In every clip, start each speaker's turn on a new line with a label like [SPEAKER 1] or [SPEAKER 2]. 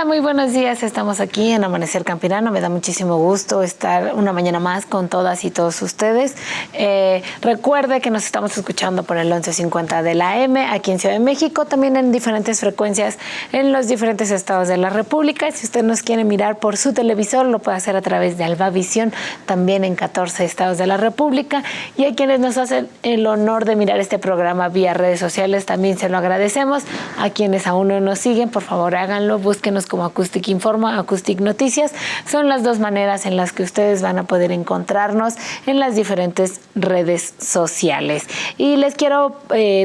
[SPEAKER 1] muy buenos días. Estamos aquí en Amanecer Campirano. Me da muchísimo gusto estar una mañana más con todas y todos ustedes. Recuerde que nos estamos escuchando por el 1150 de la AM aquí en Ciudad de México, también en diferentes frecuencias en los diferentes estados de la República. Si usted nos quiere mirar por su televisor, lo puede hacer a través de Albavisión, también en 14 estados de la República. Y a quienes nos hacen el honor de mirar este programa vía redes sociales, también se lo agradecemos. A quienes aún no nos siguen, por favor háganlo, búsquenos como Acoustic Informa, Acoustic Noticias. Son las dos maneras en las que ustedes van a poder encontrarnos en las diferentes redes sociales. Y les quiero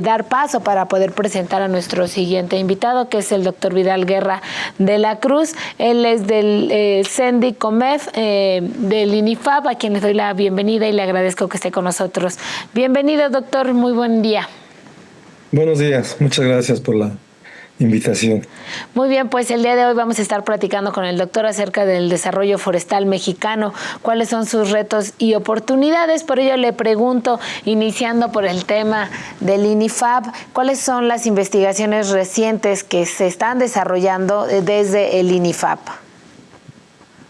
[SPEAKER 1] dar paso para poder presentar a nuestro siguiente invitado, que es el doctor Vidal Guerra de la Cruz. Él es del CENDI COMEF, del INIFAP, a quien les doy la bienvenida y le agradezco que esté con nosotros. Bienvenido, doctor, muy buen día.
[SPEAKER 2] Buenos días, muchas gracias por la invitación.
[SPEAKER 1] Muy bien, pues el día de hoy vamos a estar platicando con el doctor acerca del desarrollo forestal mexicano, cuáles son sus retos y oportunidades. Por ello le pregunto, iniciando por el tema del INIFAP, ¿cuáles son las investigaciones recientes que se están desarrollando desde el INIFAP?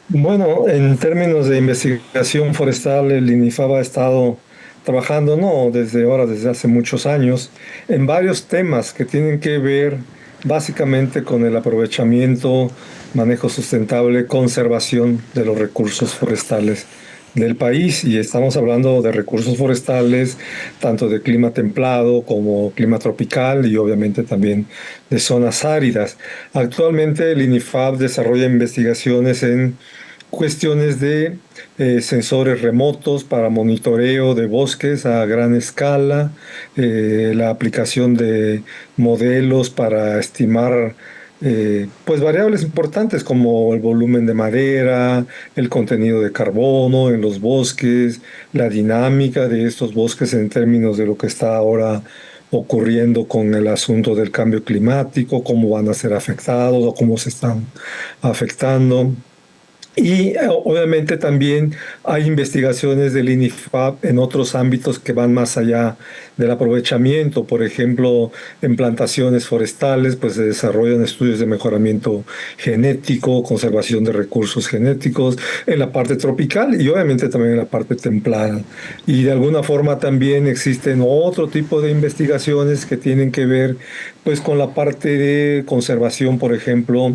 [SPEAKER 2] Bueno, en términos de investigación forestal, el INIFAP ha estado trabajando, desde hace muchos años, en varios temas que tienen que ver básicamente con el aprovechamiento, manejo sustentable, conservación de los recursos forestales del país. Y estamos hablando de recursos forestales, tanto de clima templado como clima tropical y obviamente también de zonas áridas. Actualmente el INIFAP desarrolla investigaciones en cuestiones de sensores remotos para monitoreo de bosques a gran escala, la aplicación de modelos para estimar pues variables importantes como el volumen de madera, el contenido de carbono en los bosques, la dinámica de estos bosques en términos de lo que está ahora ocurriendo con el asunto del cambio climático, cómo van a ser afectados o cómo se están afectando. Y obviamente también hay investigaciones del INIFAP en otros ámbitos que van más allá del aprovechamiento. Por ejemplo, en plantaciones forestales pues se desarrollan estudios de mejoramiento genético, conservación de recursos genéticos en la parte tropical y obviamente también en la parte templada. Y de alguna forma también existen otro tipo de investigaciones que tienen que ver pues con la parte de conservación, por ejemplo,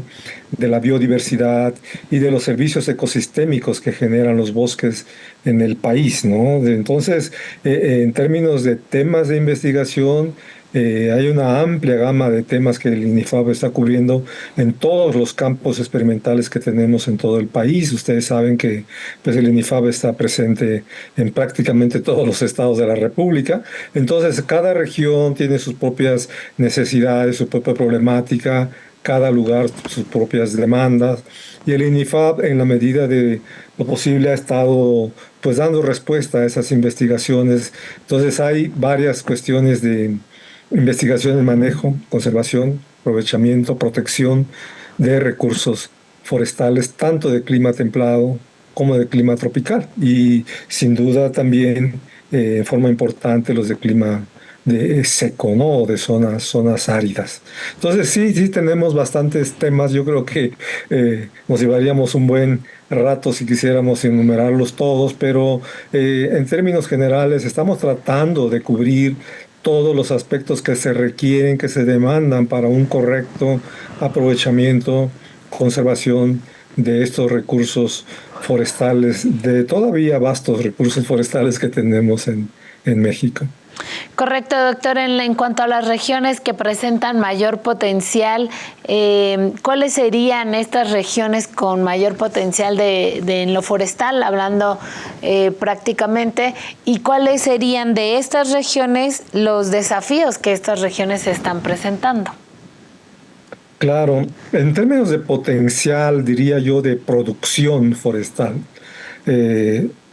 [SPEAKER 2] de la biodiversidad y de los servicios ecosistémicos que generan los bosques en el país, ¿no? Entonces, en términos de temas de investigación, hay una amplia gama de temas que el INIFAP está cubriendo en todos los campos experimentales que tenemos en todo el país. Ustedes saben que pues, el INIFAP está presente en prácticamente todos los estados de la República. Entonces, cada región tiene sus propias necesidades, su propia problemática, cada lugar sus propias demandas. Y el INIFAP, en la medida de lo posible, ha estado pues dando respuesta a esas investigaciones. Entonces, hay varias cuestiones de investigación en manejo, conservación, aprovechamiento, protección de recursos forestales, tanto de clima templado como de clima tropical. Y sin duda también, en forma importante, los de clima seco, ¿no? O de zonas áridas. Entonces sí tenemos bastantes temas. Yo creo que nos llevaríamos un buen rato si quisiéramos enumerarlos todos, pero en términos generales estamos tratando de cubrir todos los aspectos que se requieren, que se demandan para un correcto aprovechamiento, conservación de estos recursos forestales, de todavía vastos recursos forestales que tenemos en México.
[SPEAKER 1] Correcto, doctor. En cuanto a las regiones que presentan mayor potencial, ¿cuáles serían estas regiones con mayor potencial en lo forestal, hablando prácticamente? ¿Y cuáles serían de estas regiones los desafíos que estas regiones están presentando?
[SPEAKER 2] Claro, en términos de potencial, diría yo, de producción forestal,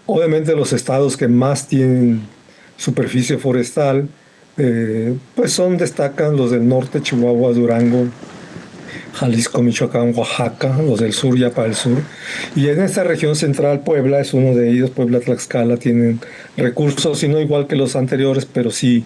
[SPEAKER 2] obviamente los estados que más tienen superficie forestal, pues destacan los del norte, Chihuahua, Durango, Jalisco, Michoacán, Oaxaca, los del sur ya para el sur. Y en esta región central, Puebla es uno de ellos. Puebla, Tlaxcala tienen recursos, y no igual que los anteriores, pero sí,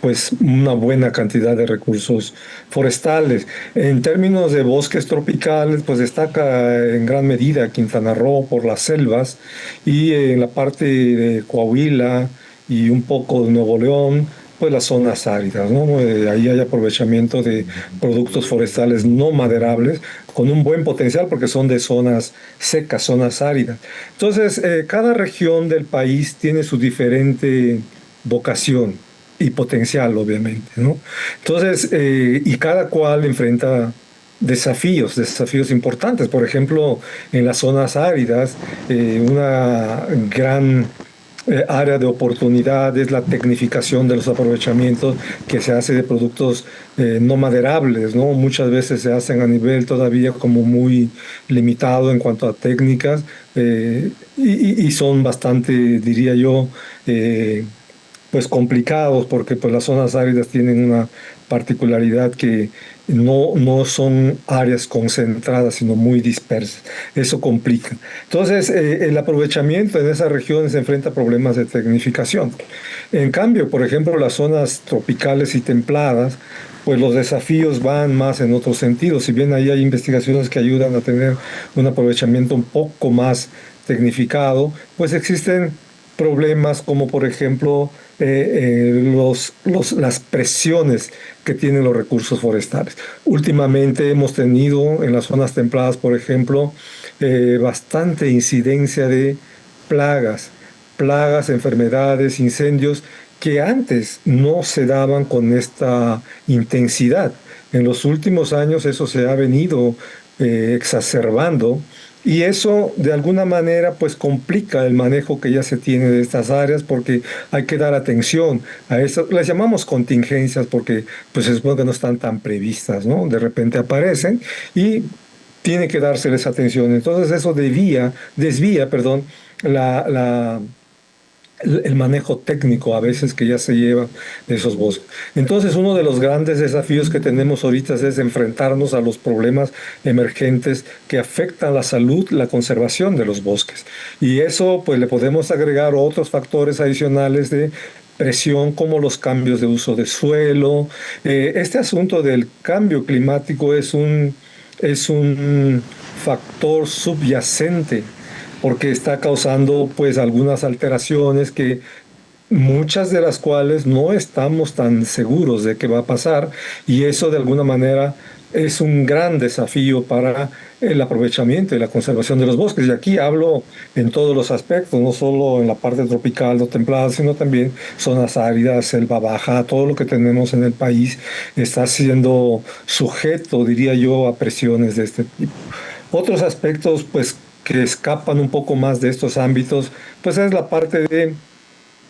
[SPEAKER 2] pues una buena cantidad de recursos forestales. En términos de bosques tropicales, pues destaca en gran medida Quintana Roo por las selvas, y en la parte de Coahuila y un poco de Nuevo León, pues las zonas áridas, ¿no? Ahí hay aprovechamiento de productos forestales no maderables con un buen potencial porque son de zonas secas, zonas áridas. Entonces, cada región del país tiene su diferente vocación y potencial, obviamente, ¿no? Entonces, y cada cual enfrenta desafíos importantes. Por ejemplo, en las zonas áridas, una gran área de oportunidad es la tecnificación de los aprovechamientos que se hace de productos no maderables, ¿no? Muchas veces se hacen a nivel todavía como muy limitado en cuanto a técnicas, y son bastante, diría yo, pues complicados, porque pues las zonas áridas tienen una particularidad que no son áreas concentradas, sino muy dispersas. Eso complica. Entonces, el aprovechamiento en esas regiones se enfrenta a problemas de tecnificación. En cambio, por ejemplo, las zonas tropicales y templadas, pues los desafíos van más en otro sentido. Si bien ahí hay investigaciones que ayudan a tener un aprovechamiento un poco más tecnificado, pues existen problemas como, por ejemplo, las presiones que tienen los recursos forestales. Últimamente hemos tenido en las zonas templadas, por ejemplo, bastante incidencia de plagas, enfermedades, incendios, que antes no se daban con esta intensidad. En los últimos años eso se ha venido exacerbando, y eso de alguna manera pues complica el manejo que ya se tiene de estas áreas, porque hay que dar atención a eso. Las llamamos contingencias porque pues se supone que no están tan previstas, ¿no? De repente aparecen y tiene que dárseles atención. Entonces eso desvía, perdón, el manejo técnico a veces que ya se lleva de esos bosques. Entonces, uno de los grandes desafíos que tenemos ahorita es enfrentarnos a los problemas emergentes que afectan la salud, la conservación de los bosques. Y eso, pues, le podemos agregar otros factores adicionales de presión, como los cambios de uso de suelo. Este asunto del cambio climático es un factor subyacente, porque está causando pues algunas alteraciones que muchas de las cuales no estamos tan seguros de qué va a pasar, y eso de alguna manera es un gran desafío para el aprovechamiento y la conservación de los bosques. Y aquí hablo en todos los aspectos, no solo en la parte tropical o templada, sino también zonas áridas, selva baja. Todo lo que tenemos en el país está siendo sujeto, diría yo, a presiones de este tipo. Otros aspectos, pues, que escapan un poco más de estos ámbitos, pues es la parte de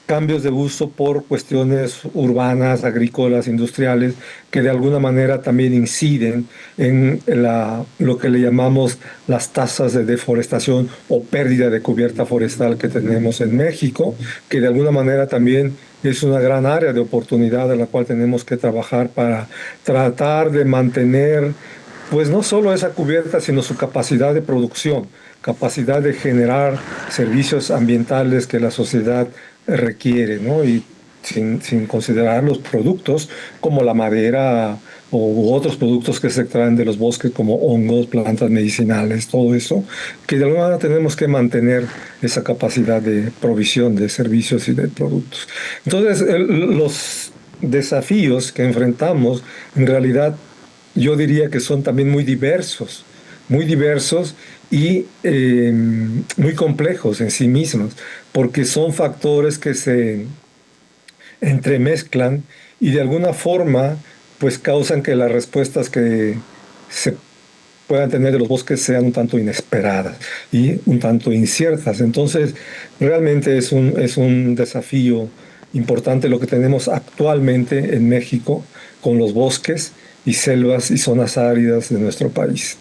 [SPEAKER 2] cambios de uso por cuestiones urbanas, agrícolas, industriales, que de alguna manera también inciden en lo que le llamamos las tasas de deforestación o pérdida de cubierta forestal que tenemos en México, que de alguna manera también es una gran área de oportunidad en la cual tenemos que trabajar para tratar de mantener, pues no solo esa cubierta, sino su capacidad de producción, capacidad de generar servicios ambientales que la sociedad requiere, ¿no? Y sin considerar los productos como la madera u otros productos que se extraen de los bosques, como hongos, plantas medicinales, todo eso, que de alguna manera tenemos que mantener esa capacidad de provisión de servicios y de productos. Entonces, los desafíos que enfrentamos, en realidad, yo diría que son también muy diversos y muy complejos en sí mismos, porque son factores que se entremezclan y de alguna forma pues causan que las respuestas que se puedan tener de los bosques sean un tanto inesperadas y un tanto inciertas. Entonces, realmente es un desafío importante lo que tenemos actualmente en México con los bosques y selvas y zonas áridas de nuestro país.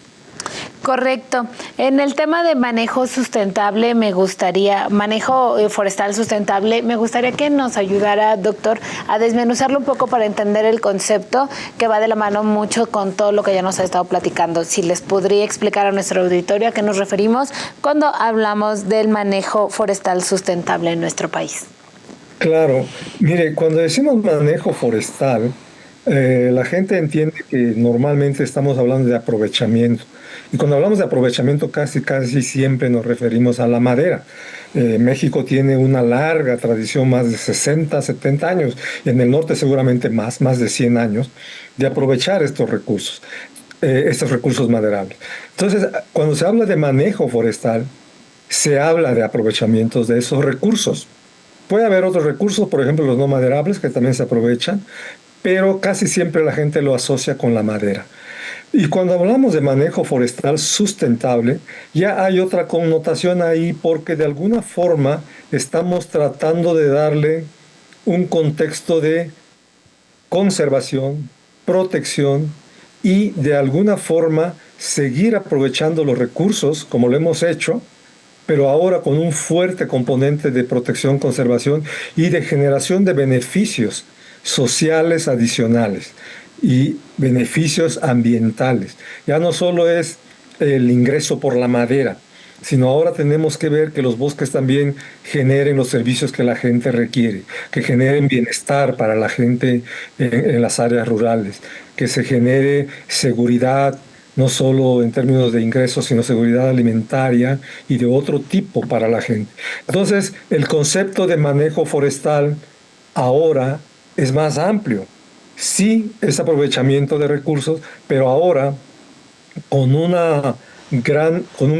[SPEAKER 1] Correcto. En el tema de manejo sustentable, manejo forestal sustentable, me gustaría que nos ayudara, doctor, a desmenuzarlo un poco para entender el concepto que va de la mano mucho con todo lo que ya nos ha estado platicando. Si les podría explicar a nuestro auditorio a qué nos referimos cuando hablamos del manejo forestal sustentable en nuestro país.
[SPEAKER 2] Claro, mire, cuando decimos manejo forestal, la gente entiende que normalmente estamos hablando de aprovechamiento. Y cuando hablamos de aprovechamiento casi siempre nos referimos a la madera. México tiene una larga tradición, más de 60, 70 años, y en el norte seguramente más de 100 años, de aprovechar estos recursos maderables. Entonces, cuando se habla de manejo forestal, se habla de aprovechamientos de esos recursos. Puede haber otros recursos, por ejemplo los no maderables, que también se aprovechan, pero casi siempre la gente lo asocia con la madera. Y cuando hablamos de manejo forestal sustentable, ya hay otra connotación ahí, porque de alguna forma estamos tratando de darle un contexto de conservación, protección y de alguna forma seguir aprovechando los recursos como lo hemos hecho, pero ahora con un fuerte componente de protección, conservación y de generación de beneficios sociales adicionales y beneficios ambientales. Ya no solo es el ingreso por la madera, sino ahora tenemos que ver que los bosques también generen los servicios que la gente requiere, que generen bienestar para la gente en las áreas rurales, que se genere seguridad, no solo en términos de ingresos, sino seguridad alimentaria y de otro tipo para la gente. Entonces, el concepto de manejo forestal ahora es más amplio. Sí, es aprovechamiento de recursos, pero ahora con un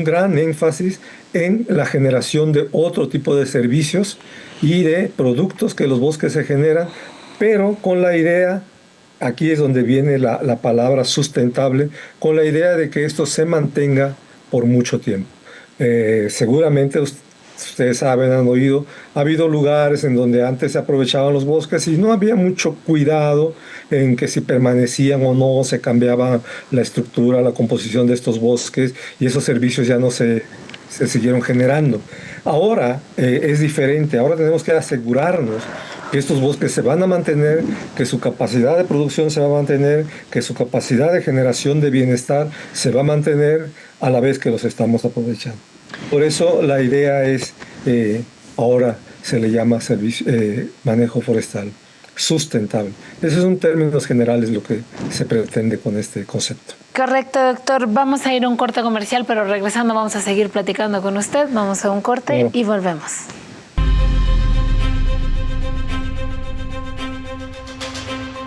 [SPEAKER 2] gran énfasis en la generación de otro tipo de servicios y de productos que los bosques se generan, pero con la idea, aquí es donde viene la palabra sustentable, con la idea de que esto se mantenga por mucho tiempo. Seguramente ustedes saben, han oído, ha habido lugares en donde antes se aprovechaban los bosques y no había mucho cuidado en que si permanecían o no, se cambiaba la estructura, la composición de estos bosques, y esos servicios ya no se siguieron generando. Ahora es diferente, ahora tenemos que asegurarnos que estos bosques se van a mantener, que su capacidad de producción se va a mantener, que su capacidad de generación de bienestar se va a mantener a la vez que los estamos aprovechando. Por eso la idea es, ahora se le llama manejo forestal sustentable. Esos son términos generales lo que se pretende con este concepto.
[SPEAKER 1] Correcto, doctor. Vamos a ir a un corte comercial, pero regresando vamos a seguir platicando con usted. Vamos a un corte y volvemos.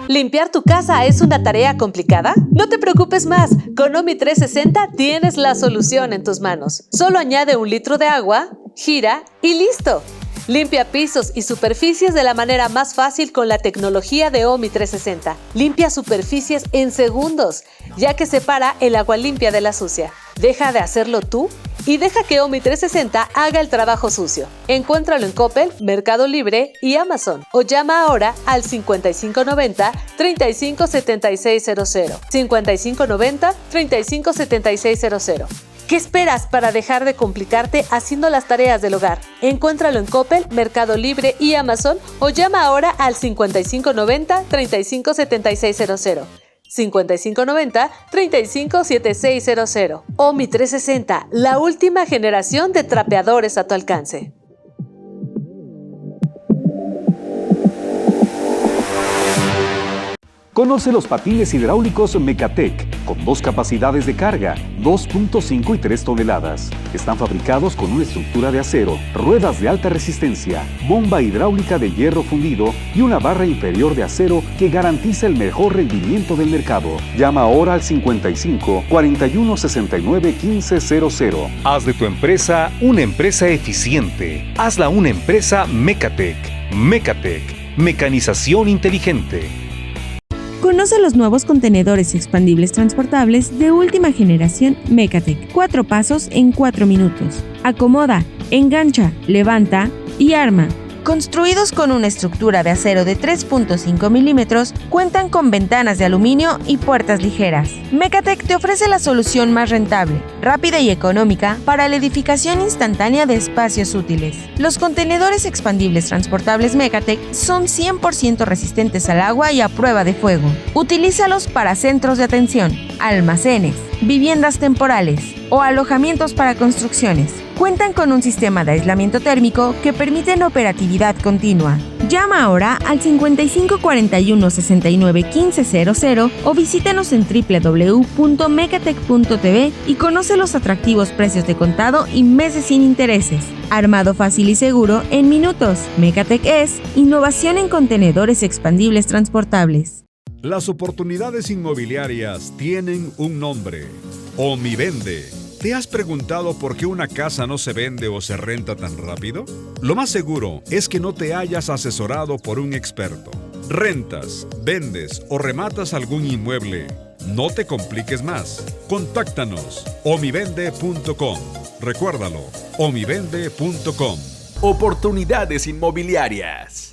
[SPEAKER 3] ¿Limpiar tu casa es una tarea complicada? No te preocupes más, con Omi 360 tienes la solución en tus manos. Solo añade 1 litro de agua, gira y ¡listo! Limpia pisos y superficies de la manera más fácil con la tecnología de Omi 360. Limpia superficies en segundos, ya que separa el agua limpia de la sucia. Deja de hacerlo tú y deja que Omi 360 haga el trabajo sucio. Encuéntralo en Coppel, Mercado Libre y Amazon. O llama ahora al 5590-357600. 5590-357600. ¿Qué esperas para dejar de complicarte haciendo las tareas del hogar? Encuéntralo en Coppel, Mercado Libre y Amazon o llama ahora al 5590-357600. 5590-357600. Omi 360, la última generación de trapeadores a tu alcance.
[SPEAKER 4] Conoce los patines hidráulicos Mecatec, con 2 capacidades de carga, 2.5 y 3 toneladas. Están fabricados con una estructura de acero, ruedas de alta resistencia, bomba hidráulica de hierro fundido y una barra inferior de acero que garantiza el mejor rendimiento del mercado. Llama ahora al 55 41 69 1500.
[SPEAKER 5] Haz de tu empresa una empresa eficiente. Hazla una empresa Mecatec. Mecatec, mecanización inteligente.
[SPEAKER 6] Conoce los nuevos contenedores expandibles transportables de última generación Mecatec. 4 pasos en 4 minutos. Acomoda, engancha, levanta y arma. Construidos con una estructura de acero de 3.5 milímetros, cuentan con ventanas de aluminio y puertas ligeras. Mecatec te ofrece la solución más rentable, rápida y económica para la edificación instantánea de espacios útiles. Los contenedores expandibles transportables Mecatec son 100% resistentes al agua y a prueba de fuego. Utilízalos para centros de atención, almacenes, viviendas temporales o alojamientos para construcciones. Cuentan con un sistema de aislamiento térmico que permite operatividad continua. Llama ahora al 55 41 69 15 00 o visítanos en www.mecatec.tv y conoce los atractivos precios de contado y meses sin intereses. Armado fácil y seguro en minutos. Mecatec es innovación en contenedores expandibles transportables.
[SPEAKER 7] Las oportunidades inmobiliarias tienen un nombre: Omivende. ¿Te has preguntado por qué una casa no se vende o se renta tan rápido? Lo más seguro es que no te hayas asesorado por un experto. ¿Rentas, vendes o rematas algún inmueble? No te compliques más. Contáctanos omivende.com. Recuérdalo, omivende.com.
[SPEAKER 8] Oportunidades inmobiliarias.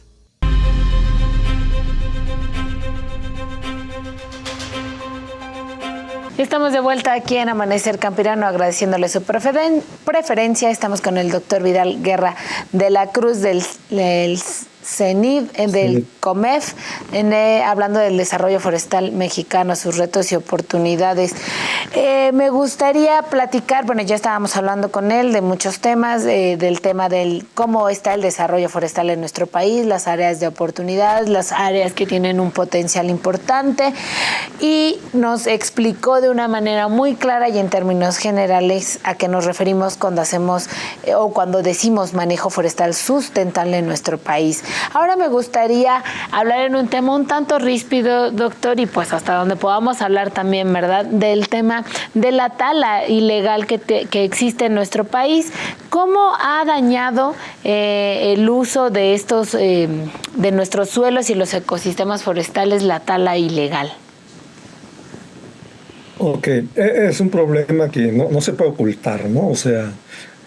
[SPEAKER 1] Estamos de vuelta aquí en Amanecer Campirano, agradeciéndole su preferencia. Estamos con el doctor Vidal Guerra de la Cruz del CENID, del COMEF, hablando del desarrollo forestal mexicano, sus retos y oportunidades. Me gustaría platicar, bueno, ya estábamos hablando con él de muchos temas, del tema del cómo está el desarrollo forestal en nuestro país, las áreas de oportunidades, las áreas que tienen un potencial importante, y nos explicó de una manera muy clara y en términos generales a qué nos referimos cuando hacemos o cuando decimos manejo forestal sustentable en nuestro país. Ahora me gustaría hablar en un tema un tanto ríspido, doctor, y pues hasta donde podamos hablar también, ¿verdad?, del tema de la tala ilegal que existe en nuestro país. ¿Cómo ha dañado el uso de estos, de nuestros suelos y los ecosistemas forestales la tala ilegal?
[SPEAKER 2] Ok, es un problema que no se puede ocultar, ¿no? O sea,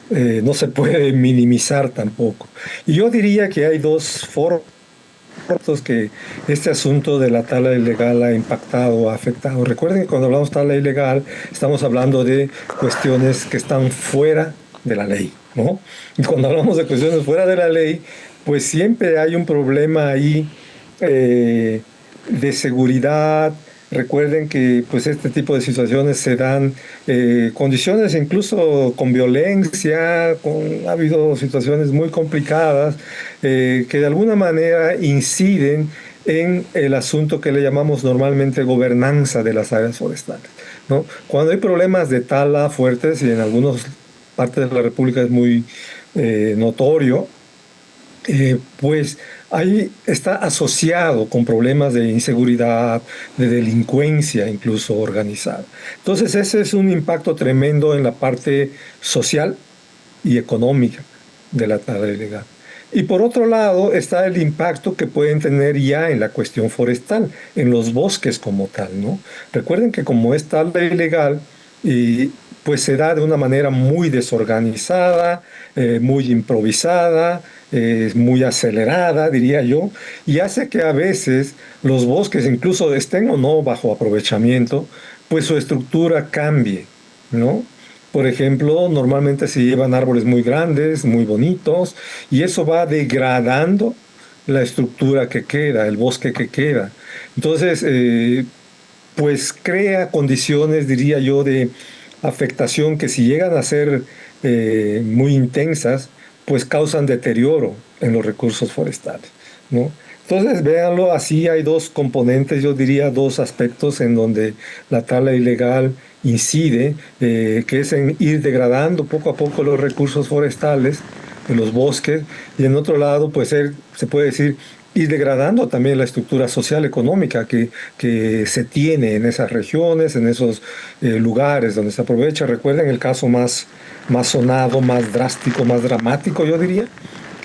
[SPEAKER 2] no se puede minimizar tampoco. Y yo diría que hay dos formas que este asunto de la tala ilegal ha impactado, ha afectado. Recuerden que cuando hablamos de tala ilegal, estamos hablando de cuestiones que están fuera de la ley, ¿no? Y cuando hablamos de cuestiones fuera de la ley, pues siempre hay un problema ahí de seguridad. Recuerden que pues este tipo de situaciones se dan condiciones incluso con violencia, ha habido situaciones muy complicadas que de alguna manera inciden en el asunto que le llamamos normalmente gobernanza de las áreas forestales, ¿no? Cuando hay problemas de tala fuertes, y en algunas partes de la República es muy notorio, pues ahí está asociado con problemas de inseguridad, de delincuencia incluso organizada. Entonces ese es un impacto tremendo en la parte social y económica de la tala ilegal. Y por otro lado está el impacto que pueden tener ya en la cuestión forestal, en los bosques como tal, ¿no? Recuerden que como es tala ilegal, pues se da de una manera muy desorganizada, muy improvisada, muy acelerada, diría yo, y hace que a veces los bosques, incluso estén o no bajo aprovechamiento, pues su estructura cambie, ¿no? Por ejemplo, normalmente se llevan árboles muy grandes, muy bonitos, y eso va degradando la estructura que queda, el bosque que queda. Entonces, pues crea condiciones, diría yo, de afectación que si llegan a ser muy intensas, pues causan deterioro en los recursos forestales, ¿no? Entonces, véanlo así, hay dos componentes, yo diría dos aspectos en donde la tala ilegal incide, que es en ir degradando poco a poco los recursos forestales en los bosques, y en otro lado, pues se puede decir, ir degradando también la estructura social económica que se tiene en esas regiones, en esos lugares donde se aprovecha. Recuerden el caso más sonado, más drástico, más dramático, yo diría,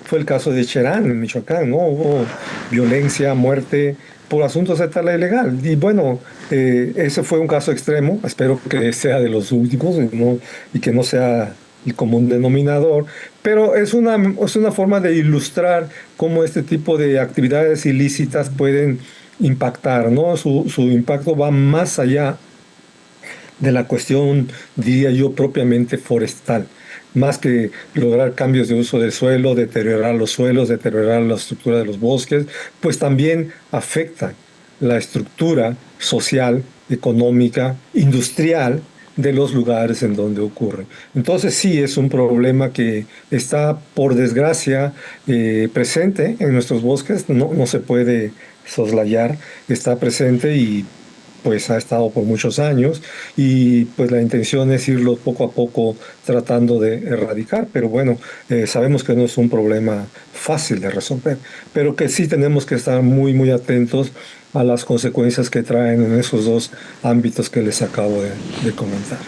[SPEAKER 2] fue el caso de Cherán, en Michoacán, ¿no? Hubo violencia, muerte por asuntos de tala ilegal. Y bueno, ese fue un caso extremo, espero que sea de los últimos, ¿no? Y que no sea el común denominador, pero es una forma de ilustrar cómo este tipo de actividades ilícitas pueden impactar, ¿no? Su impacto va más allá de la cuestión, diría yo, propiamente forestal. Más que lograr cambios de uso del suelo, deteriorar los suelos, deteriorar la estructura de los bosques, pues también afectan la estructura social, económica, industrial de los lugares en donde ocurre. Entonces sí es un problema que está, por desgracia, presente en nuestros bosques, no se puede soslayar, está presente y pues ha estado por muchos años y pues la intención es irlo poco a poco tratando de erradicar, pero bueno, sabemos que no es un problema fácil de resolver, pero que sí tenemos que estar muy muy atentos a las consecuencias que traen en esos dos ámbitos que les acabo de comentar.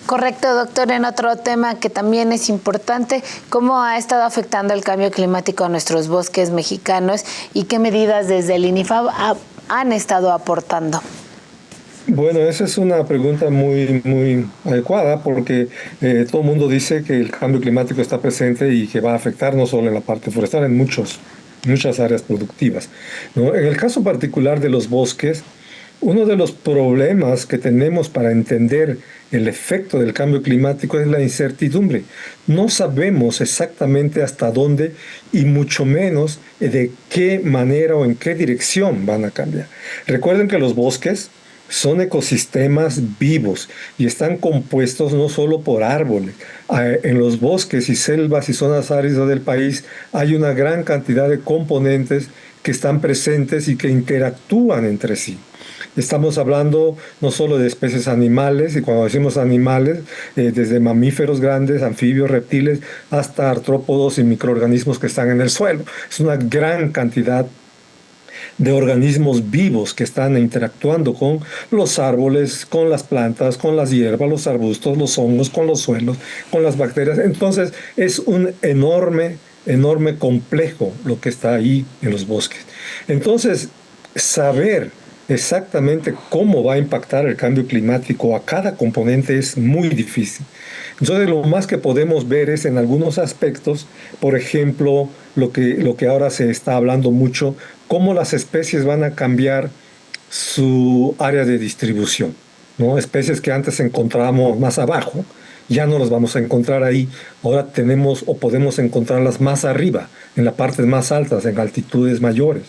[SPEAKER 1] Correcto, doctor. En otro tema que también es importante, ¿cómo ha estado afectando el cambio climático a nuestros bosques mexicanos y qué medidas desde el INIFAB han estado aportando?
[SPEAKER 2] Bueno, esa es una pregunta muy, muy adecuada porque todo el mundo dice que el cambio climático está presente y que va a afectar no solo en la parte forestal, en muchas áreas productivas, ¿no? En el caso particular de los bosques, uno de los problemas que tenemos para entender el efecto del cambio climático es la incertidumbre. No sabemos exactamente hasta dónde y mucho menos de qué manera o en qué dirección van a cambiar. Recuerden que los bosques son ecosistemas vivos y están compuestos no solo por árboles. En los bosques y selvas y zonas áridas del país hay una gran cantidad de componentes que están presentes y que interactúan entre sí. Estamos hablando no solo de especies animales, y cuando decimos animales, desde mamíferos grandes, anfibios, reptiles, hasta artrópodos y microorganismos que están en el suelo. Es una gran cantidad de organismos vivos que están interactuando con los árboles, con las plantas, con las hierbas, los arbustos, los hongos, con los suelos, con las bacterias. Entonces es un enorme complejo lo que está ahí en los bosques. Entonces, saber exactamente cómo va a impactar el cambio climático a cada componente es muy difícil. Entonces, lo más que podemos ver es en algunos aspectos, por ejemplo, lo que ahora se está hablando mucho, cómo las especies van a cambiar su área de distribución, ¿no? Especies que antes encontrábamos más abajo, ya no las vamos a encontrar ahí. Ahora tenemos o podemos encontrarlas más arriba, en las partes más altas, en altitudes mayores.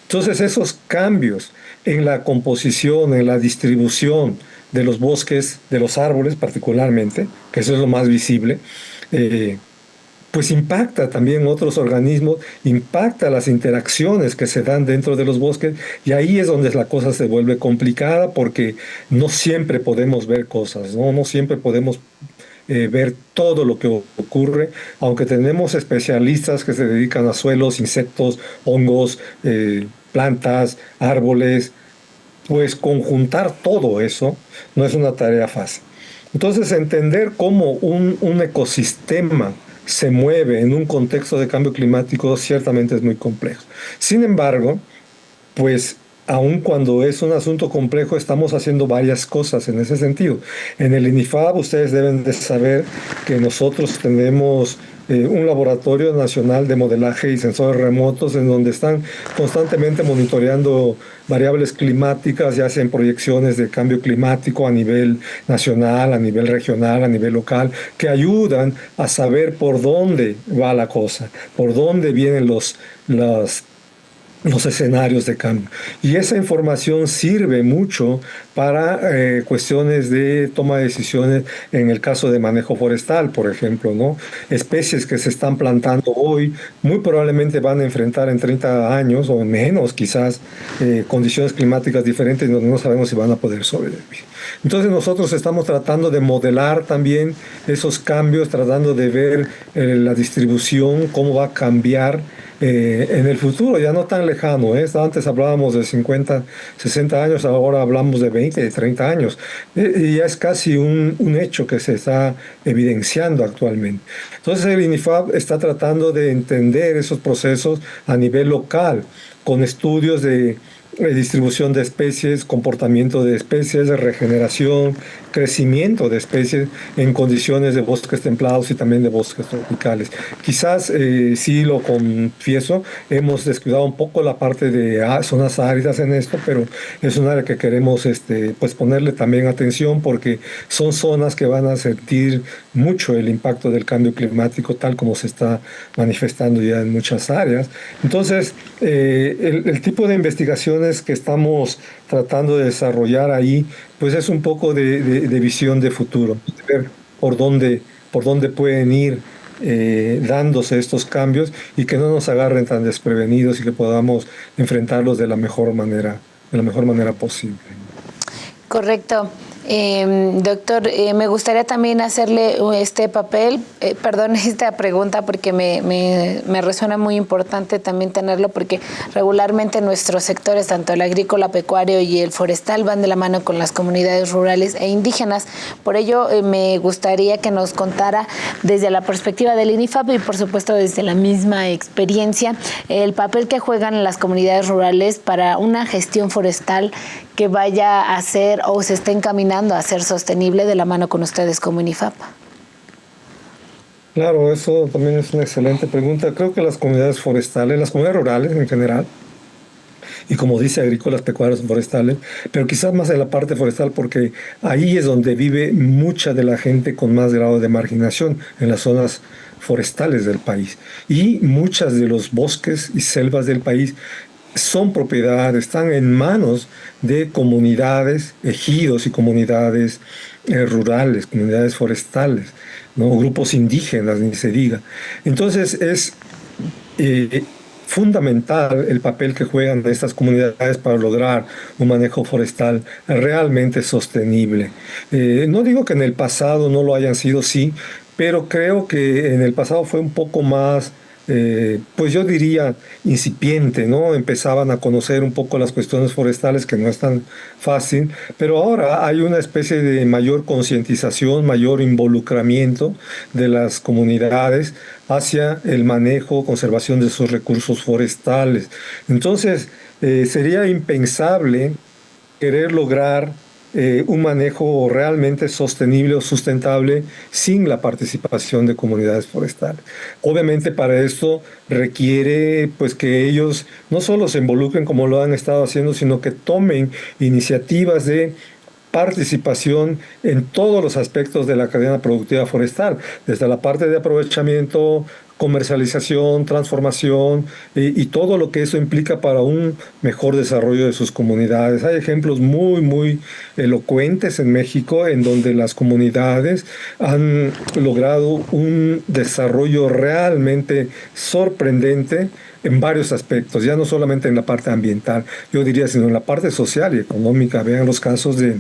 [SPEAKER 2] Entonces, esos cambios en la composición, en la distribución de los bosques, de los árboles particularmente, que eso es lo más visible, pues impacta también otros organismos, impacta las interacciones que se dan dentro de los bosques, y ahí es donde la cosa se vuelve complicada porque no siempre podemos ver cosas, no siempre podemos ver todo lo que ocurre, aunque tenemos especialistas que se dedican a suelos, insectos, hongos, plantas, árboles, pues conjuntar todo eso no es una tarea fácil. Entonces, entender cómo un ecosistema se mueve en un contexto de cambio climático ciertamente es muy complejo. Sin embargo, pues aun cuando es un asunto complejo, estamos haciendo varias cosas en ese sentido. En el INIFAB ustedes deben de saber que nosotros tenemos un laboratorio nacional de modelaje y sensores remotos en donde están constantemente monitoreando variables climáticas, ya sea en proyecciones de cambio climático a nivel nacional, a nivel regional, a nivel local, que ayudan a saber por dónde va la cosa, por dónde vienen los escenarios de cambio. Y esa información sirve mucho para cuestiones de toma de decisiones en el caso de manejo forestal, por ejemplo, ¿no? Especies que se están plantando hoy muy probablemente van a enfrentar en 30 años o menos quizás condiciones climáticas diferentes donde no sabemos si van a poder sobrevivir. Entonces nosotros estamos tratando de modelar también esos cambios, tratando de ver la distribución, cómo va a cambiar en el futuro, ya no tan lejano, ¿eh? Antes hablábamos de 50, 60 años, ahora hablamos de 20, de 30 años. Y ya es casi un hecho que se está evidenciando actualmente. Entonces el INIFAB está tratando de entender esos procesos a nivel local, con estudios de distribución de especies, comportamiento de especies, regeneración, crecimiento de especies en condiciones de bosques templados y también de bosques tropicales. Quizás, sí lo confieso, hemos descuidado un poco la parte de zonas áridas en esto, pero es un área que queremos pues ponerle también atención porque son zonas que van a sentir mucho el impacto del cambio climático tal como se está manifestando ya en muchas áreas. Entonces, el tipo de investigaciones que estamos tratando de desarrollar ahí, pues es un poco de visión de futuro, de ver por dónde pueden ir dándose estos cambios y que no nos agarren tan desprevenidos y que podamos enfrentarlos de la mejor manera posible.
[SPEAKER 1] Correcto. Doctor, me gustaría también hacerle esta pregunta porque me resuena muy importante también tenerlo porque regularmente nuestros sectores, tanto el agrícola, pecuario y el forestal, van de la mano con las comunidades rurales e indígenas. Por ello, me gustaría que nos contara desde la perspectiva del INIFAP y por supuesto desde la misma experiencia, el papel que juegan las comunidades rurales para una gestión forestal que vaya a ser o se esté encaminando a ser sostenible de la mano con ustedes como INIFAP.
[SPEAKER 2] Claro, eso también es una excelente pregunta. Creo que las comunidades forestales, las comunidades rurales en general, y como dice agrícolas, pecuarios, forestales, pero quizás más en la parte forestal porque ahí es donde vive mucha de la gente con más grado de marginación, en las zonas forestales del país. Y muchas de los bosques y selvas del país son propiedad, están en manos de comunidades, ejidos y comunidades rurales, comunidades forestales, ¿no? Grupos indígenas, ni se diga. Entonces es fundamental el papel que juegan estas comunidades para lograr un manejo forestal realmente sostenible. No digo que en el pasado no lo hayan sido, sí, pero creo que en el pasado fue un poco más pues yo diría incipiente, ¿no? Empezaban a conocer un poco las cuestiones forestales, que no es tan fácil, pero ahora hay una especie de mayor concientización, mayor involucramiento de las comunidades hacia el manejo, conservación de sus recursos forestales. Entonces, sería impensable querer lograr un manejo realmente sostenible o sustentable sin la participación de comunidades forestales. Obviamente para esto requiere pues que ellos no solo se involucren como lo han estado haciendo, sino que tomen iniciativas de participación en todos los aspectos de la cadena productiva forestal, desde la parte de aprovechamiento, comercialización, transformación y todo lo que eso implica para un mejor desarrollo de sus comunidades. Hay ejemplos muy elocuentes en México en donde las comunidades han logrado un desarrollo realmente sorprendente en varios aspectos, ya no solamente en la parte ambiental, yo diría, sino en la parte social y económica. Vean los casos de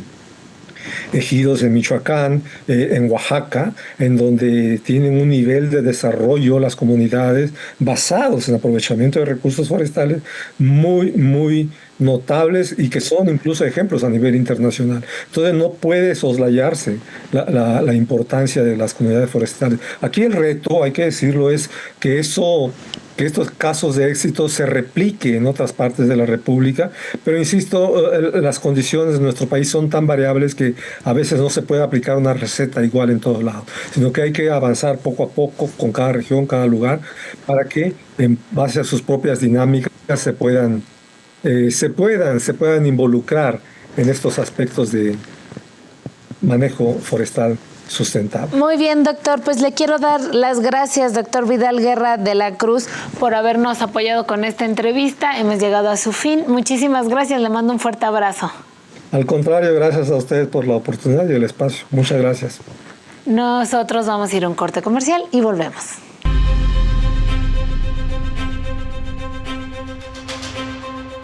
[SPEAKER 2] ejidos en Michoacán, en Oaxaca, en donde tienen un nivel de desarrollo las comunidades basados en aprovechamiento de recursos forestales muy notables y que son incluso ejemplos a nivel internacional. Entonces no puede soslayarse la importancia de las comunidades forestales. Aquí el reto, hay que decirlo, es que estos casos de éxito se repliquen en otras partes de la República, pero insisto, las condiciones de nuestro país son tan variables que a veces no se puede aplicar una receta igual en todos lados, sino que hay que avanzar poco a poco con cada región, cada lugar, para que en base a sus propias dinámicas se puedan involucrar en estos aspectos de manejo forestal sustentable.
[SPEAKER 1] Muy bien, doctor. Pues le quiero dar las gracias, doctor Vidal Guerra de la Cruz, por habernos apoyado con esta entrevista. Hemos llegado a su fin. Muchísimas gracias. Le mando un fuerte abrazo.
[SPEAKER 2] Al contrario, gracias a ustedes por la oportunidad y el espacio. Muchas gracias.
[SPEAKER 1] Nosotros vamos a ir a un corte comercial y volvemos.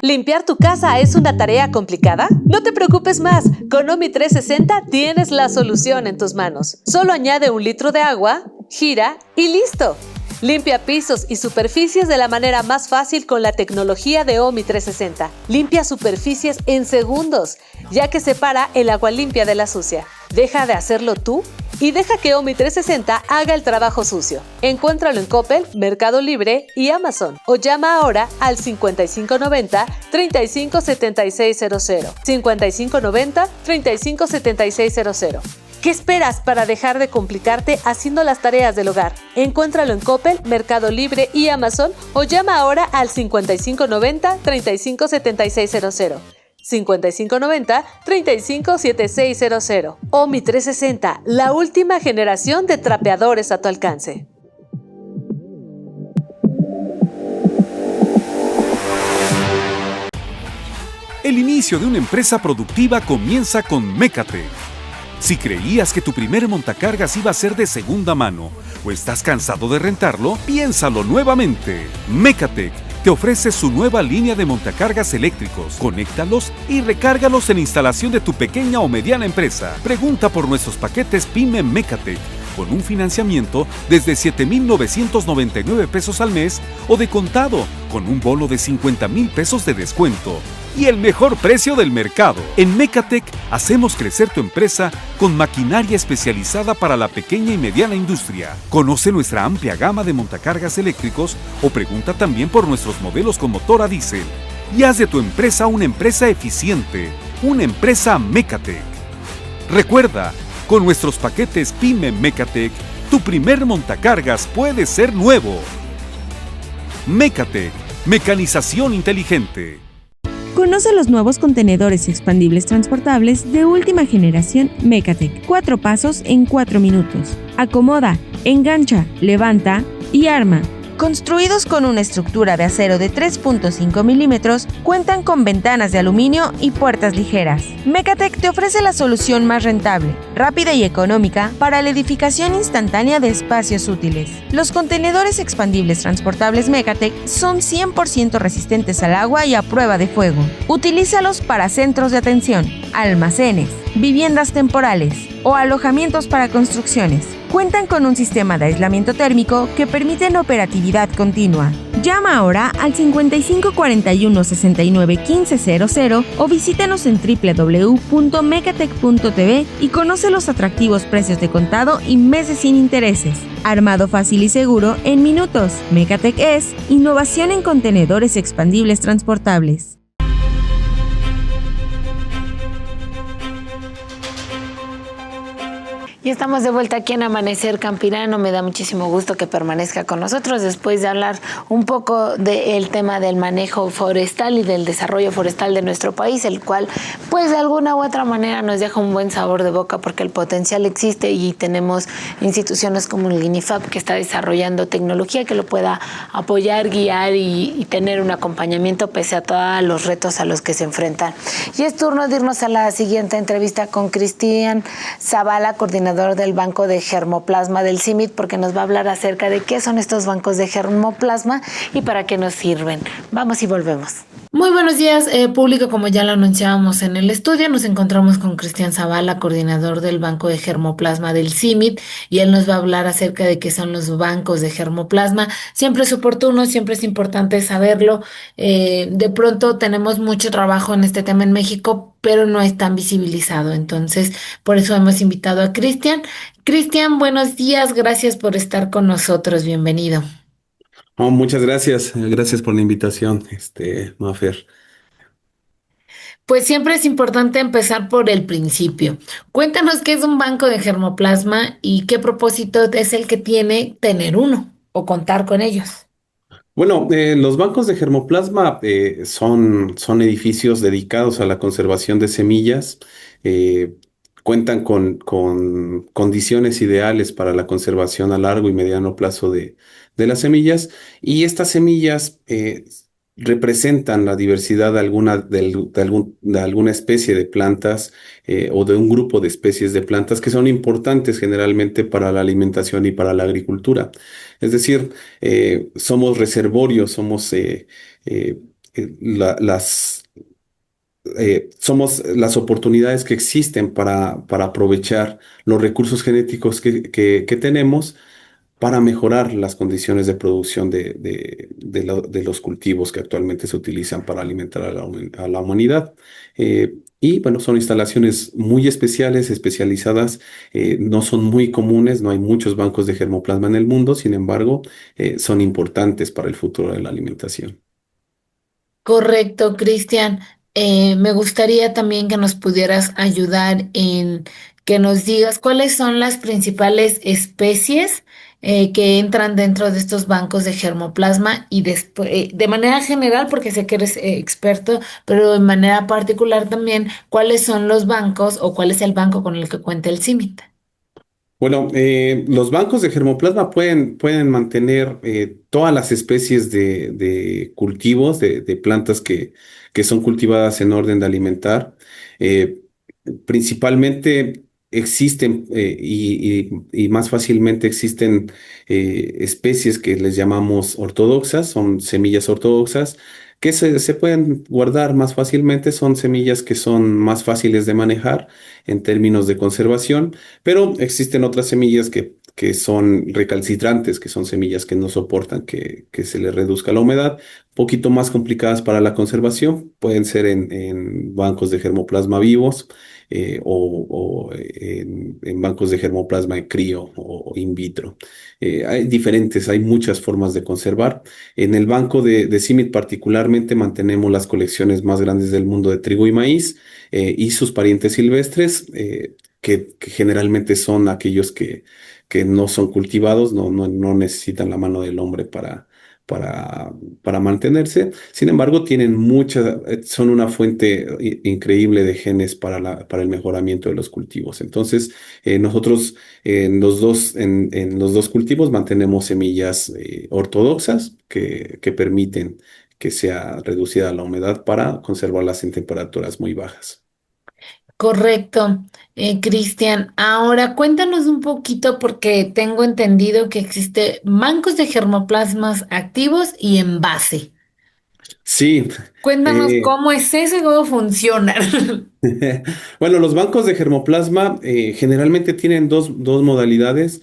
[SPEAKER 3] ¿Limpiar tu casa es una tarea complicada? No te preocupes más, con Omi 360 tienes la solución en tus manos. Solo añade 1 litro de agua, gira y ¡listo! Limpia pisos y superficies de la manera más fácil con la tecnología de Omi 360. Limpia superficies en segundos, ya que separa el agua limpia de la sucia. Deja de hacerlo tú y deja que Omi 360 haga el trabajo sucio. Encuéntralo en Coppel, Mercado Libre y Amazon o llama ahora al 5590 357600. 5590 357600. ¿Qué esperas para dejar de complicarte haciendo las tareas del hogar? Encuéntralo en Coppel, Mercado Libre y Amazon o llama ahora al 5590 357600. 5590 357600. Omi 360, la última generación de trapeadores a tu alcance.
[SPEAKER 5] El inicio de una empresa productiva comienza con Mecatec. Si creías que tu primer montacargas iba a ser de segunda mano o estás cansado de rentarlo, piénsalo nuevamente. Mecatec te ofrece su nueva línea de montacargas eléctricos. Conéctalos y recárgalos en instalación de tu pequeña o mediana empresa. Pregunta por nuestros paquetes PYME Mecatec con un financiamiento desde 7,999 pesos al mes o de contado con un bono de 50,000 pesos de descuento y el mejor precio del mercado. En Mecatec hacemos crecer tu empresa con maquinaria especializada para la pequeña y mediana industria. Conoce nuestra amplia gama de montacargas eléctricos o pregunta también por nuestros modelos con motor a diésel. Y haz de tu empresa una empresa eficiente, una empresa Mecatec. Recuerda, con nuestros paquetes PYME Mecatec, tu primer montacargas puede ser nuevo. Mecatec, mecanización inteligente.
[SPEAKER 6] Conoce los nuevos contenedores expandibles transportables de última generación Mecatec. 4 pasos en 4 minutos. Acomoda, engancha, levanta y arma. Construidos con una estructura de acero de 3.5 milímetros, cuentan con ventanas de aluminio y puertas ligeras. Mecatec te ofrece la solución más rentable, rápida y económica para la edificación instantánea de espacios útiles. Los contenedores expandibles transportables Mecatec son 100% resistentes al agua y a prueba de fuego. Utilízalos para centros de atención, almacenes, viviendas temporales o alojamientos para construcciones. Cuentan con un sistema de aislamiento térmico que permite operatividad continua. Llama ahora al 55 41 69 15 00 o visítanos en www.mecatec.tv y conoce los atractivos precios de contado y meses sin intereses. Armado fácil y seguro en minutos. Mecatec es innovación en contenedores expandibles transportables.
[SPEAKER 1] Y estamos de vuelta aquí en Amanecer Campirano. Me da muchísimo gusto que permanezca con nosotros después de hablar un poco del tema del manejo forestal y del desarrollo forestal de nuestro país, el cual pues de alguna u otra manera nos deja un buen sabor de boca porque el potencial existe y tenemos instituciones como el INIFAP que está desarrollando tecnología que lo pueda apoyar, guiar y tener un acompañamiento pese a todos los retos a los que se enfrentan. Y es turno de irnos a la siguiente entrevista con Cristian Zavala, coordinador del Banco de Germoplasma del CIMMYT, porque nos va a hablar acerca de qué son estos bancos de germoplasma y para qué nos sirven. Vamos y volvemos. Muy buenos días, público. Como ya lo anunciábamos en el estudio, nos encontramos con Cristian Zavala, coordinador del Banco de Germoplasma del CIMMYT, y él nos va a hablar acerca de qué son los bancos de germoplasma. Siempre es oportuno, siempre es importante saberlo. De pronto tenemos mucho trabajo en este tema en México, pero no es tan visibilizado. Entonces, por eso hemos invitado a Cristian. Cristian, buenos días. Gracias por estar con nosotros. Bienvenido.
[SPEAKER 9] Oh, muchas gracias. Gracias por la invitación, Mafer.
[SPEAKER 1] Pues siempre es importante empezar por el principio. Cuéntanos qué es un banco de germoplasma y qué propósito es el que tiene tener uno o contar con ellos.
[SPEAKER 9] Bueno, los bancos de germoplasma son edificios dedicados a la conservación de semillas. eh, Cuentan con condiciones ideales para la conservación a largo y mediano plazo de las semillas. Y estas semillas representan la diversidad de alguna especie de plantas o de un grupo de especies de plantas que son importantes generalmente para la alimentación y para la agricultura. Es decir, somos reservorios, somos las oportunidades que existen para aprovechar los recursos genéticos que tenemos para mejorar las condiciones de producción de los cultivos que actualmente se utilizan para alimentar a la humanidad. Y bueno, son instalaciones muy especiales, especializadas, no son muy comunes, no hay muchos bancos de germoplasma en el mundo, sin embargo, son importantes para el futuro de la alimentación.
[SPEAKER 1] Correcto, Cristian. Me gustaría también que nos pudieras ayudar en que nos digas cuáles son las principales especies que entran dentro de estos bancos de germoplasma y después, de manera general, porque sé que eres experto, pero de manera particular también, cuáles son los bancos o cuál es el banco con el que cuenta el CIMIT.
[SPEAKER 9] Bueno, los bancos de germoplasma pueden mantener todas las especies de cultivos, de plantas que son cultivadas en orden de alimentar. Eh, Principalmente existen y más fácilmente existen especies que les llamamos ortodoxas, son semillas ortodoxas, que se pueden guardar más fácilmente, son semillas que son más fáciles de manejar en términos de conservación, pero existen otras semillas que son recalcitrantes, que son semillas que no soportan que se les reduzca la humedad, un poquito más complicadas para la conservación, pueden ser en bancos de germoplasma vivos en bancos de germoplasma en crío o in vitro. Hay muchas formas de conservar. En el banco de CIMIT particularmente mantenemos las colecciones más grandes del mundo de trigo y maíz y sus parientes silvestres, que generalmente son aquellos que no son cultivados, no necesitan la mano del hombre para, para mantenerse. Sin embargo, son una fuente increíble de genes para el mejoramiento de los cultivos. Entonces, nosotros en los dos cultivos mantenemos semillas ortodoxas que permiten que sea reducida la humedad para conservarlas en temperaturas muy bajas.
[SPEAKER 1] Correcto, Cristian. Ahora cuéntanos un poquito porque tengo entendido que existe bancos de germoplasmas activos y en base.
[SPEAKER 9] Sí,
[SPEAKER 1] Cuéntanos
[SPEAKER 9] eh,
[SPEAKER 1] cómo es eso y cómo funciona.
[SPEAKER 9] bueno, los bancos de germoplasma generalmente tienen dos modalidades.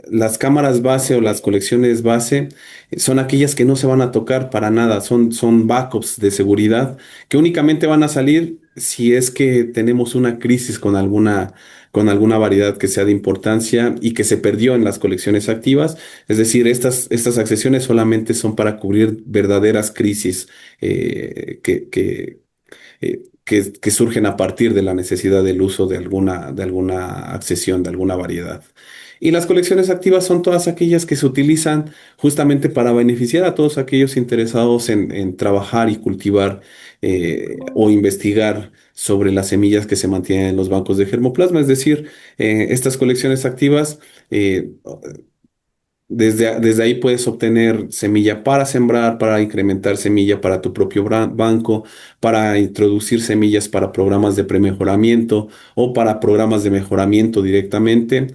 [SPEAKER 9] Las cámaras base o las colecciones base son aquellas que no se van a tocar para nada, son backups de seguridad que únicamente van a salir si es que tenemos una crisis con alguna variedad que sea de importancia y que se perdió en las colecciones activas. Es decir, estas accesiones solamente son para cubrir verdaderas crisis que surgen a partir de la necesidad del uso de alguna accesión, de alguna variedad. Y las colecciones activas son todas aquellas que se utilizan justamente para beneficiar a todos aquellos interesados en trabajar y cultivar o investigar sobre las semillas que se mantienen en los bancos de germoplasma. Es decir, estas colecciones activas desde ahí puedes obtener semilla para sembrar, para incrementar semilla para tu propio banco, para introducir semillas para programas de premejoramiento o para programas de mejoramiento directamente,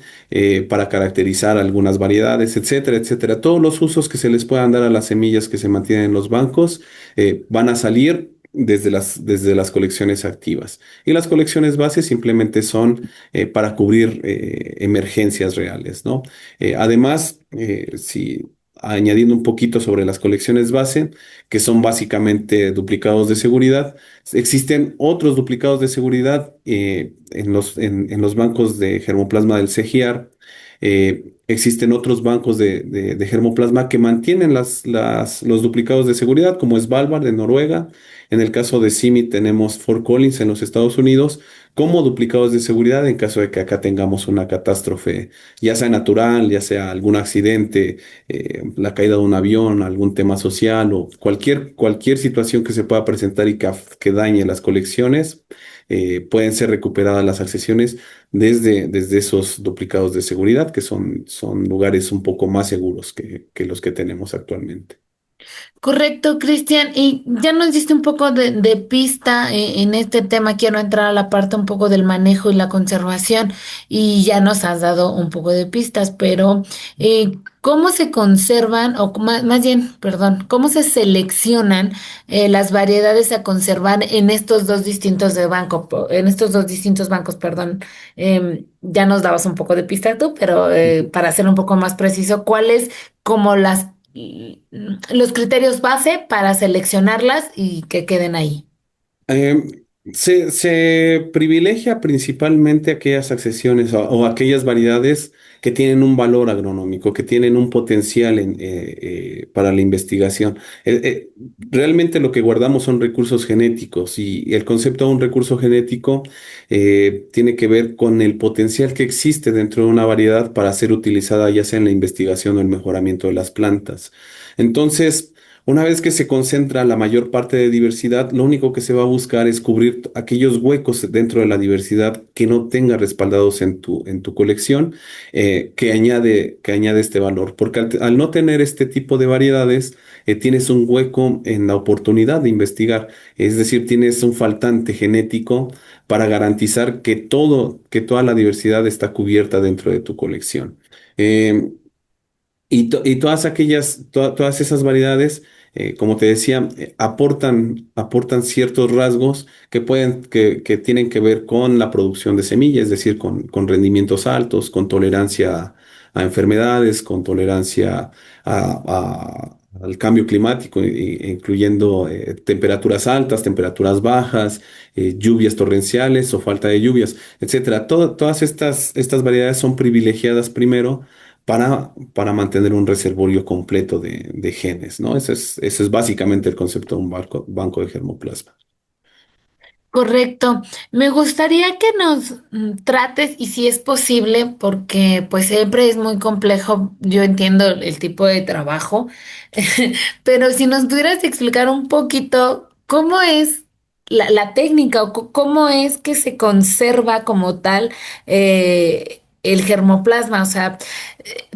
[SPEAKER 9] para caracterizar algunas variedades, etcétera, etcétera. Todos los usos que se les puedan dar a las semillas que se mantienen en los bancos van a salir desde las colecciones activas. Y las colecciones bases simplemente son para cubrir emergencias reales, ¿no? Además, si añadiendo un poquito sobre las colecciones base, que son básicamente duplicados de seguridad, existen otros duplicados de seguridad en los bancos de germoplasma del CGIAR. Existen otros bancos de germoplasma que mantienen los duplicados de seguridad, como Svalbard de Noruega. En el caso de CIMI tenemos Fort Collins en los Estados Unidos como duplicados de seguridad en caso de que acá tengamos una catástrofe, ya sea natural, ya sea algún accidente, la caída de un avión, algún tema social o cualquier situación que se pueda presentar y que dañe las colecciones. Pueden ser recuperadas las accesiones desde esos duplicados de seguridad, que son lugares un poco más seguros que los que tenemos actualmente.
[SPEAKER 1] Correcto, Cristian. Y ya nos diste un poco de pista en este tema. Quiero entrar a la parte un poco del manejo y la conservación. Y ya nos has dado un poco de pistas, pero ¿cómo se conservan, o más bien, perdón, cómo se seleccionan las variedades a conservar en estos dos distintos en estos dos distintos bancos, perdón? Ya nos dabas un poco de pista tú, pero para ser un poco más preciso, ¿cuáles como los criterios base para seleccionarlas y que queden ahí?
[SPEAKER 9] Se privilegia principalmente aquellas accesiones o aquellas variedades que tienen un valor agronómico, que tienen un potencial para la investigación. Realmente lo que guardamos son recursos genéticos y el concepto de un recurso genético tiene que ver con el potencial que existe dentro de una variedad para ser utilizada ya sea en la investigación o el mejoramiento de las plantas. Entonces, una vez que se concentra la mayor parte de diversidad, lo único que se va a buscar es cubrir aquellos huecos dentro de la diversidad que no tenga respaldados en tu colección, que añade este valor. Porque al no tener este tipo de variedades, tienes un hueco en la oportunidad de investigar. Es decir, tienes un faltante genético para garantizar que toda la diversidad está cubierta dentro de tu colección. Eh, y todas esas variedades, como te decía, aportan ciertos rasgos que tienen que ver con la producción de semillas, es decir, con rendimientos altos, con tolerancia a enfermedades, con tolerancia al cambio climático, incluyendo temperaturas altas, temperaturas bajas, lluvias torrenciales o falta de lluvias, etcétera. Todas estas variedades son privilegiadas primero para mantener un reservorio completo de genes, ¿no? Ese es básicamente el concepto de un banco de germoplasma.
[SPEAKER 1] Correcto. Me gustaría que nos trates, y si es posible, porque pues siempre es muy complejo, yo entiendo el tipo de trabajo, pero si nos pudieras explicar un poquito cómo es la técnica o cómo es que se conserva como tal el germoplasma. O sea,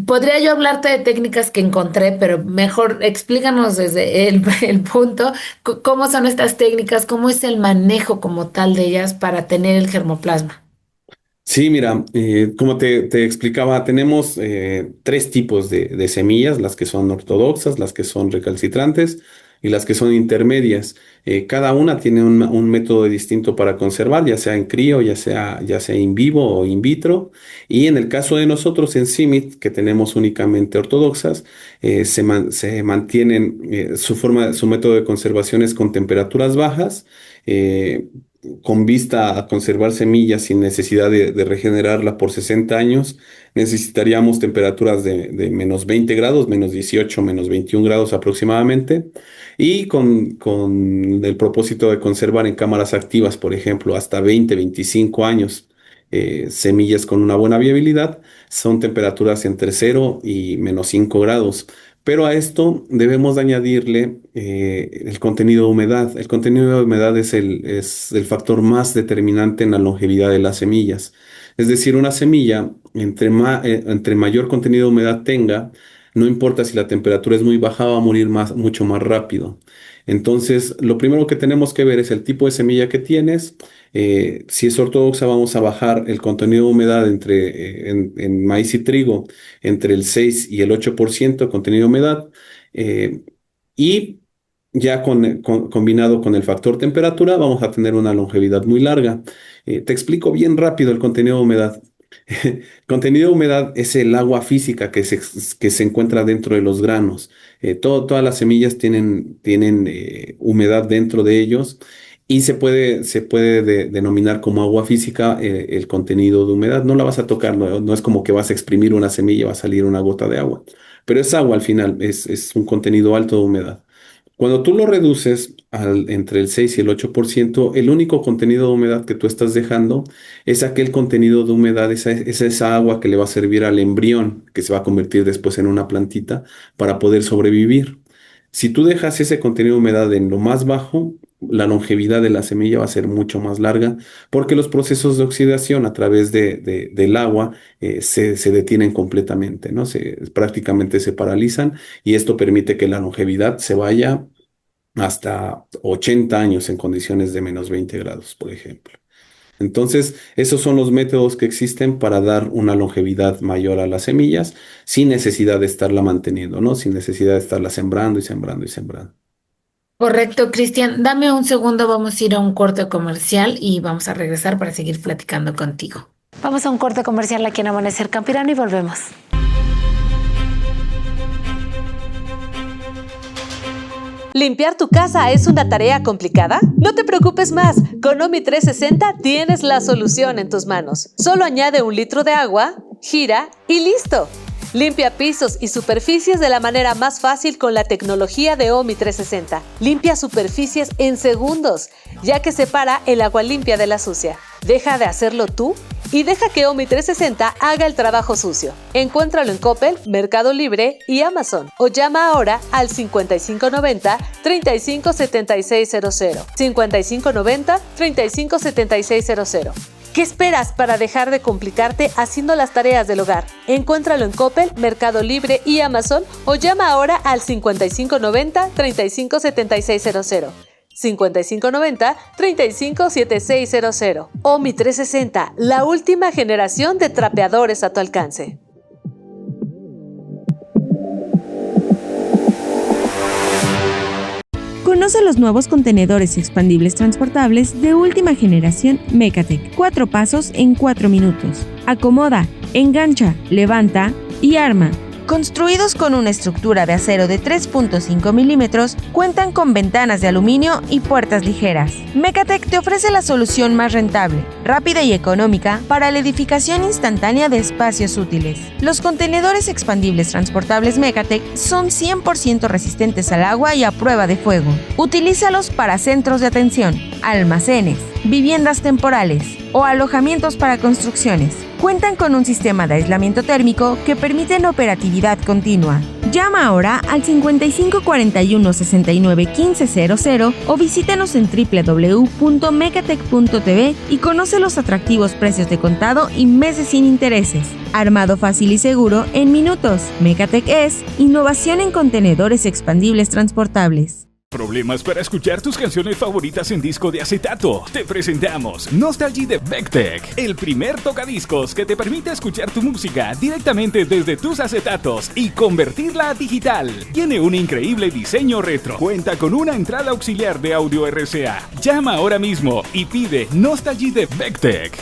[SPEAKER 1] podría yo hablarte de técnicas que encontré, pero mejor explícanos desde el punto. ¿Cómo son estas técnicas? ¿Cómo es el manejo como tal de ellas para tener el germoplasma?
[SPEAKER 9] Sí, mira, como te explicaba, tenemos tres tipos de semillas, las que son ortodoxas, las que son recalcitrantes y las que son intermedias. Cada una tiene un método distinto para conservar, ya sea en crío, ya sea in vivo o in vitro. Y en el caso de nosotros en CIMMYT, que tenemos únicamente ortodoxas, se mantienen, su método de conservación es con temperaturas bajas. eh, con vista a conservar semillas sin necesidad de regenerarla por 60 años, necesitaríamos temperaturas de menos 20 grados, menos 18, menos 21 grados aproximadamente, y con el propósito de conservar en cámaras activas, por ejemplo, hasta 20, 25 años. Semillas con una buena viabilidad son temperaturas entre 0 y menos 5 grados. Pero a esto debemos de añadirle el contenido de humedad. El contenido de humedad es el factor más determinante en la longevidad de las semillas. Es decir, una semilla, entre mayor contenido de humedad tenga, no importa si la temperatura es muy baja, va a morir mucho más rápido. Entonces, lo primero que tenemos que ver es el tipo de semilla que tienes. Si es ortodoxa, vamos a bajar el contenido de humedad en maíz y trigo entre el 6 y el 8% de contenido de humedad. Y ya combinado con el factor temperatura, vamos a tener una longevidad muy larga. Te explico bien rápido el contenido de humedad. Contenido de humedad es el agua física que se encuentra dentro de los granos. Todas las semillas tienen humedad dentro de ellos y se puede denominar como agua física el contenido de humedad. No la vas a tocar, no es como que vas a exprimir una semilla y va a salir una gota de agua, pero es agua al final, es un contenido alto de humedad. Cuando tú lo reduces entre el 6 y el 8%, el único contenido de humedad que tú estás dejando es aquel contenido de humedad, es esa agua que le va a servir al embrión, que se va a convertir después en una plantita para poder sobrevivir. Si tú dejas ese contenido de humedad en lo más bajo, la longevidad de la semilla va a ser mucho más larga porque los procesos de oxidación a través del agua se detienen completamente, ¿no? Prácticamente se paralizan y esto permite que la longevidad se vaya hasta 80 años en condiciones de menos 20 grados, por ejemplo. Entonces, esos son los métodos que existen para dar una longevidad mayor a las semillas sin necesidad de estarla manteniendo, ¿no? Sin necesidad de estarla sembrando y sembrando y sembrando.
[SPEAKER 1] Correcto, Cristian. Dame un segundo, vamos a ir a un corte comercial y vamos a regresar para seguir platicando contigo. Vamos a un corte comercial aquí en Amanecer Campirano y volvemos.
[SPEAKER 3] ¿Limpiar tu casa es una tarea complicada? No te preocupes más, con Omi 360 tienes la solución en tus manos. Solo añade un litro de agua, gira y listo. Limpia pisos y superficies de la manera más fácil con la tecnología de Omi 360. Limpia superficies en segundos, ya que separa el agua limpia de la sucia. Deja de hacerlo tú y deja que Omi 360 haga el trabajo sucio. Encuéntralo en Coppel, Mercado Libre y Amazon. O llama ahora al 5590-357600. 5590-357600. ¿Qué esperas para dejar de complicarte haciendo las tareas del hogar? Encuéntralo en Coppel, Mercado Libre y Amazon o llama ahora al 5590-357600. 5590-357600. Omi 360, la última generación de trapeadores a tu alcance.
[SPEAKER 6] Conoce los nuevos contenedores expandibles transportables de última generación Mecatec. 4 pasos en 4 minutos. Acomoda, engancha, levanta y arma. Construidos con una estructura de acero de 3.5 milímetros, cuentan con ventanas de aluminio y puertas ligeras. Mecatec te ofrece la solución más rentable, rápida y económica para la edificación instantánea de espacios útiles. Los contenedores expandibles transportables Mecatec son 100% resistentes al agua y a prueba de fuego. Utilízalos para centros de atención, almacenes, viviendas temporales o alojamientos para construcciones. Cuentan con un sistema de aislamiento térmico que permite la operatividad continua. Llama ahora al 55 41 69 1500 o visítanos en www.mecatec.tv y conoce los atractivos precios de contado y meses sin intereses. Armado fácil y seguro en minutos. Mecatec es innovación en contenedores expandibles transportables.
[SPEAKER 8] ¿Problemas para escuchar tus canciones favoritas en disco de acetato? Te presentamos Nostalgia de Vectec, el primer tocadiscos que te permite escuchar tu música directamente desde tus acetatos y convertirla a digital. Tiene un increíble diseño retro. Cuenta con una entrada auxiliar de audio RCA. Llama ahora mismo y pide Nostalgia de Vectec.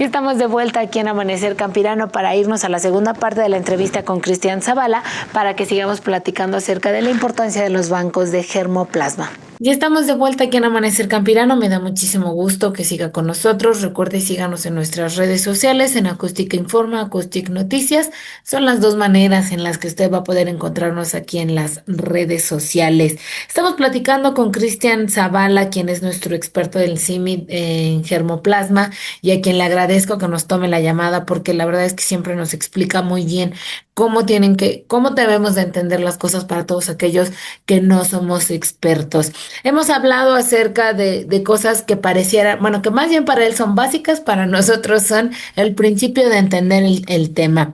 [SPEAKER 1] Y estamos de vuelta aquí en Amanecer Campirano para irnos a la segunda parte de la entrevista con Cristian Zavala para que sigamos platicando acerca de la importancia de los bancos de germoplasma. Ya estamos de vuelta aquí en Amanecer Campirano. Me da muchísimo gusto que siga con nosotros. Recuerde, síganos en nuestras redes sociales, en Acústica Informa, Acústica Noticias. Son las dos maneras en las que usted va a poder encontrarnos aquí en las redes sociales. Estamos platicando con Cristian Zavala, quien es nuestro experto del CIMID en germoplasma, y a quien le agradezco que nos tome la llamada porque la verdad es que siempre nos explica muy bien cómo debemos de entender las cosas para todos aquellos que no somos expertos. Hemos hablado acerca de cosas que parecieran, bueno, que más bien para él son básicas, para nosotros son el principio de entender el tema.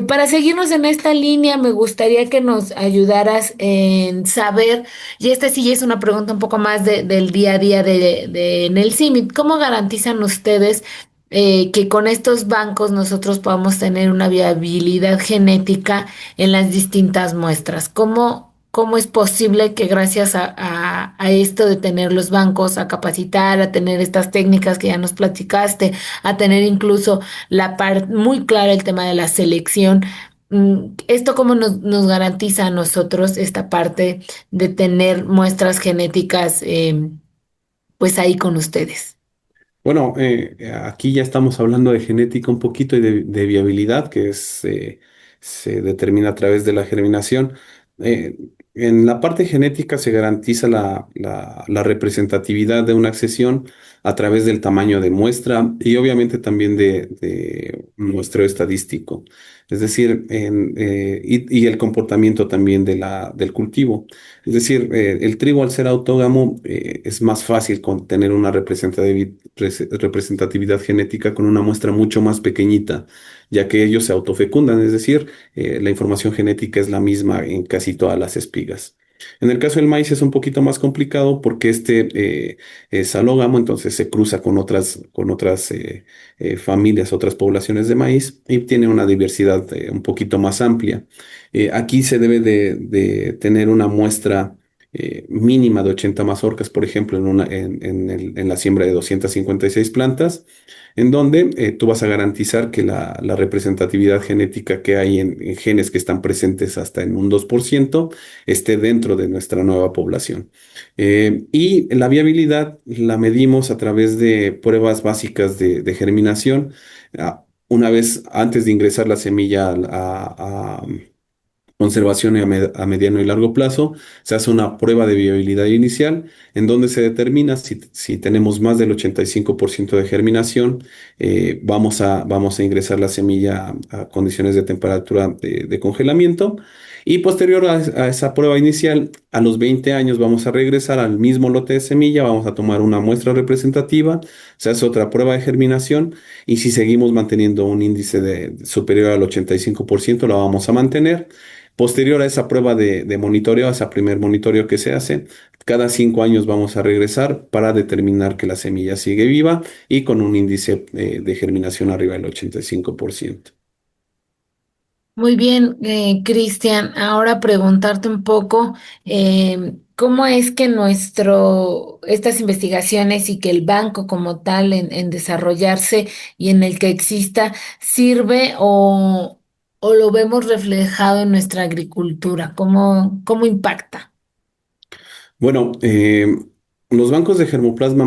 [SPEAKER 1] Para seguirnos en esta línea, me gustaría que nos ayudaras en saber, y esta sí es una pregunta un poco más del día a día en el CIMID, ¿cómo garantizan ustedes que con estos bancos nosotros podamos tener una viabilidad genética en las distintas muestras? ¿Cómo es posible que gracias a esto de tener los bancos, a capacitar, a tener estas técnicas que ya nos platicaste, a tener incluso la parte muy clara el tema de la selección, esto cómo nos garantiza a nosotros esta parte de tener muestras genéticas pues ahí con ustedes?
[SPEAKER 9] Bueno, aquí ya estamos hablando de genética un poquito y de viabilidad, que se determina a través de la germinación. Eh, en la parte genética se garantiza la representatividad de una accesión a través del tamaño de muestra y obviamente también de muestreo estadístico, es decir, y el comportamiento también del cultivo. Es decir, el trigo al ser autógamo es más fácil tener una representatividad genética con una muestra mucho más pequeñita, ya que ellos se autofecundan, es decir, la información genética es la misma en casi todas las espigas. En el caso del maíz es un poquito más complicado porque este es alógamo, entonces se cruza con otras familias, otras poblaciones de maíz y tiene una diversidad un poquito más amplia. Aquí se debe de tener una muestra mínima de 80 mazorcas, por ejemplo, en la siembra de 256 plantas, en donde tú vas a garantizar que la representatividad genética que hay en genes que están presentes hasta en un 2% esté dentro de nuestra nueva población. Y la viabilidad la medimos a través de pruebas básicas de germinación. Una vez antes de ingresar la semilla a conservación a mediano y largo plazo, se hace una prueba de viabilidad inicial en donde se determina si tenemos más del 85% de germinación, vamos a ingresar la semilla a condiciones de temperatura de congelamiento y posterior a esa prueba inicial, a los 20 años vamos a regresar al mismo lote de semilla, vamos a tomar una muestra representativa, se hace otra prueba de germinación y si seguimos manteniendo un índice superior al 85%, la vamos a mantener. Posterior a esa prueba de monitoreo, a ese primer monitoreo que se hace, cada 5 años vamos a regresar para determinar que la semilla sigue viva y con un índice de germinación arriba del 85%.
[SPEAKER 1] Muy bien, Cristian. Ahora preguntarte un poco, ¿cómo es que estas investigaciones y que el banco como tal en desarrollarse y en el que exista sirve o lo vemos reflejado en nuestra agricultura? ¿Cómo impacta?
[SPEAKER 9] Bueno, los bancos de germoplasma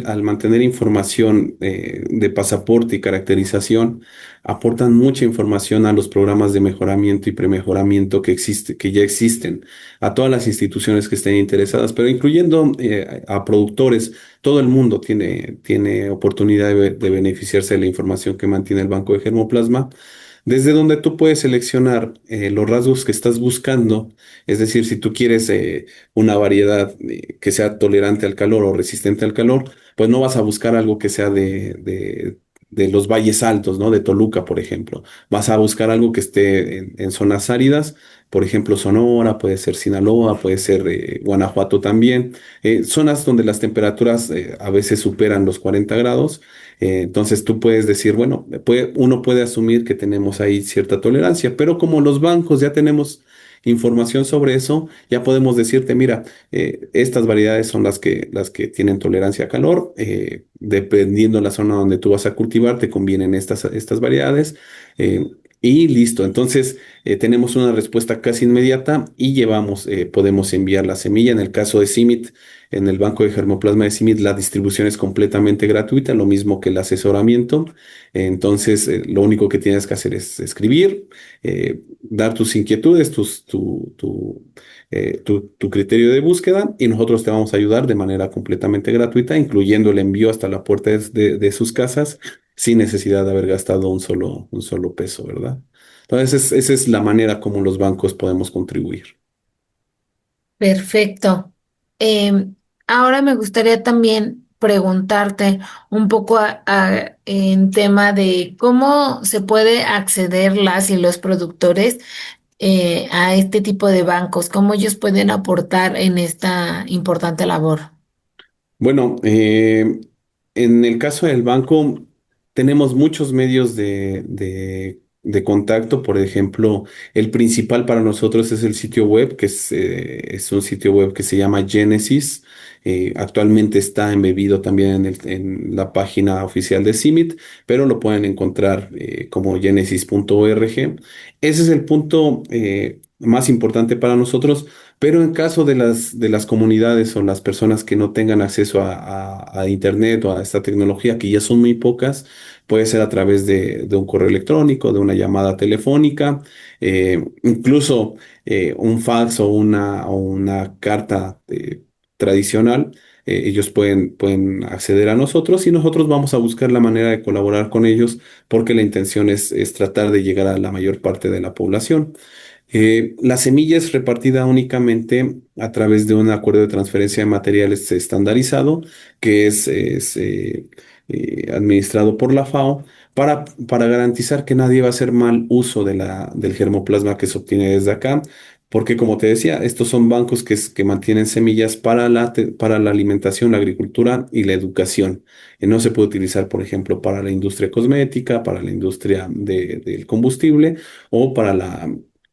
[SPEAKER 9] al mantener información de pasaporte y caracterización, aportan mucha información a los programas de mejoramiento y premejoramiento que ya existen, a todas las instituciones que estén interesadas, pero incluyendo a productores. Todo el mundo tiene oportunidad de beneficiarse de la información que mantiene el banco de germoplasma, desde donde tú puedes seleccionar los rasgos que estás buscando. Es decir, si tú quieres una variedad que sea tolerante al calor o resistente al calor, pues no vas a buscar algo que sea de los valles altos, ¿no? De Toluca, por ejemplo. Vas a buscar algo que esté en zonas áridas, por ejemplo, Sonora, puede ser Sinaloa, puede ser Guanajuato también. Zonas donde las temperaturas a veces superan los 40 grados. Entonces tú puedes decir, bueno, uno puede asumir que tenemos ahí cierta tolerancia, pero como los bancos ya tenemos información sobre eso, ya podemos decirte, mira, estas variedades son las que tienen tolerancia a calor. Dependiendo de la zona donde tú vas a cultivar, te convienen estas variedades. Y listo. Entonces, tenemos una respuesta casi inmediata y podemos enviar la semilla. En el caso de CIMIT, en el banco de germoplasma de CIMIT, la distribución es completamente gratuita, lo mismo que el asesoramiento. Entonces, lo único que tienes que hacer es escribir, dar tus inquietudes, tu criterio de búsqueda y nosotros te vamos a ayudar de manera completamente gratuita, incluyendo el envío hasta la puerta de sus casas sin necesidad de haber gastado un solo peso, ¿verdad? Entonces, esa es la manera como los bancos podemos contribuir.
[SPEAKER 1] Perfecto. Ahora me gustaría también preguntarte un poco en tema de cómo se puede acceder las y los productores a este tipo de bancos, cómo ellos pueden aportar en esta importante labor.
[SPEAKER 9] Bueno, en el caso del banco, tenemos muchos medios de contacto. Por ejemplo, el principal para nosotros es el sitio web, que es un sitio web que se llama Genesis. Actualmente está embebido también en la página oficial de CIMIT, pero lo pueden encontrar como genesis.org. Ese es el punto más importante para nosotros. Pero en caso de las comunidades o las personas que no tengan acceso a Internet o a esta tecnología, que ya son muy pocas, puede ser a través de un correo electrónico, de una llamada telefónica, incluso un fax o una carta tradicional. Ellos pueden acceder a nosotros y nosotros vamos a buscar la manera de colaborar con ellos porque la intención es tratar de llegar a la mayor parte de la población. La semilla es repartida únicamente a través de un acuerdo de transferencia de materiales estandarizado que es administrado por la FAO para garantizar que nadie va a hacer mal uso del germoplasma que se obtiene desde acá. Porque como te decía, estos son bancos que mantienen semillas para la alimentación, la agricultura y la educación. No se puede utilizar, por ejemplo, para la industria cosmética, para la industria del combustible o para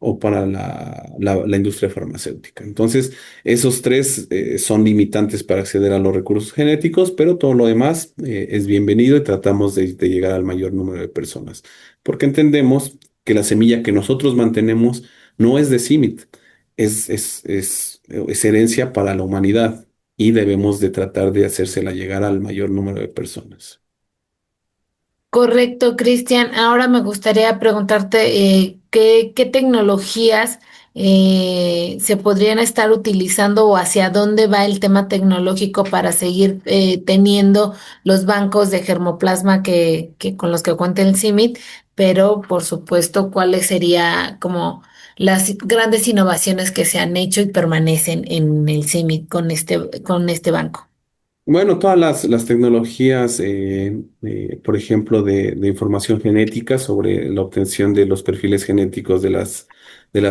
[SPEAKER 9] o para la industria farmacéutica. Entonces, esos tres son limitantes para acceder a los recursos genéticos, pero todo lo demás es bienvenido y tratamos de llegar al mayor número de personas, porque entendemos que la semilla que nosotros mantenemos no es de CIMMYT, es herencia para la humanidad y debemos de tratar de hacérsela llegar al mayor número de personas.
[SPEAKER 1] Correcto, Cristian. Ahora me gustaría preguntarte qué tecnologías se podrían estar utilizando o hacia dónde va el tema tecnológico para seguir teniendo los bancos de germoplasma que con los que cuenta el CIMMYT, pero por supuesto, cuáles serían como las grandes innovaciones que se han hecho y permanecen en el CIMMYT con este banco.
[SPEAKER 9] Bueno, todas las tecnologías, por ejemplo, de información genética sobre la obtención de los perfiles genéticos de las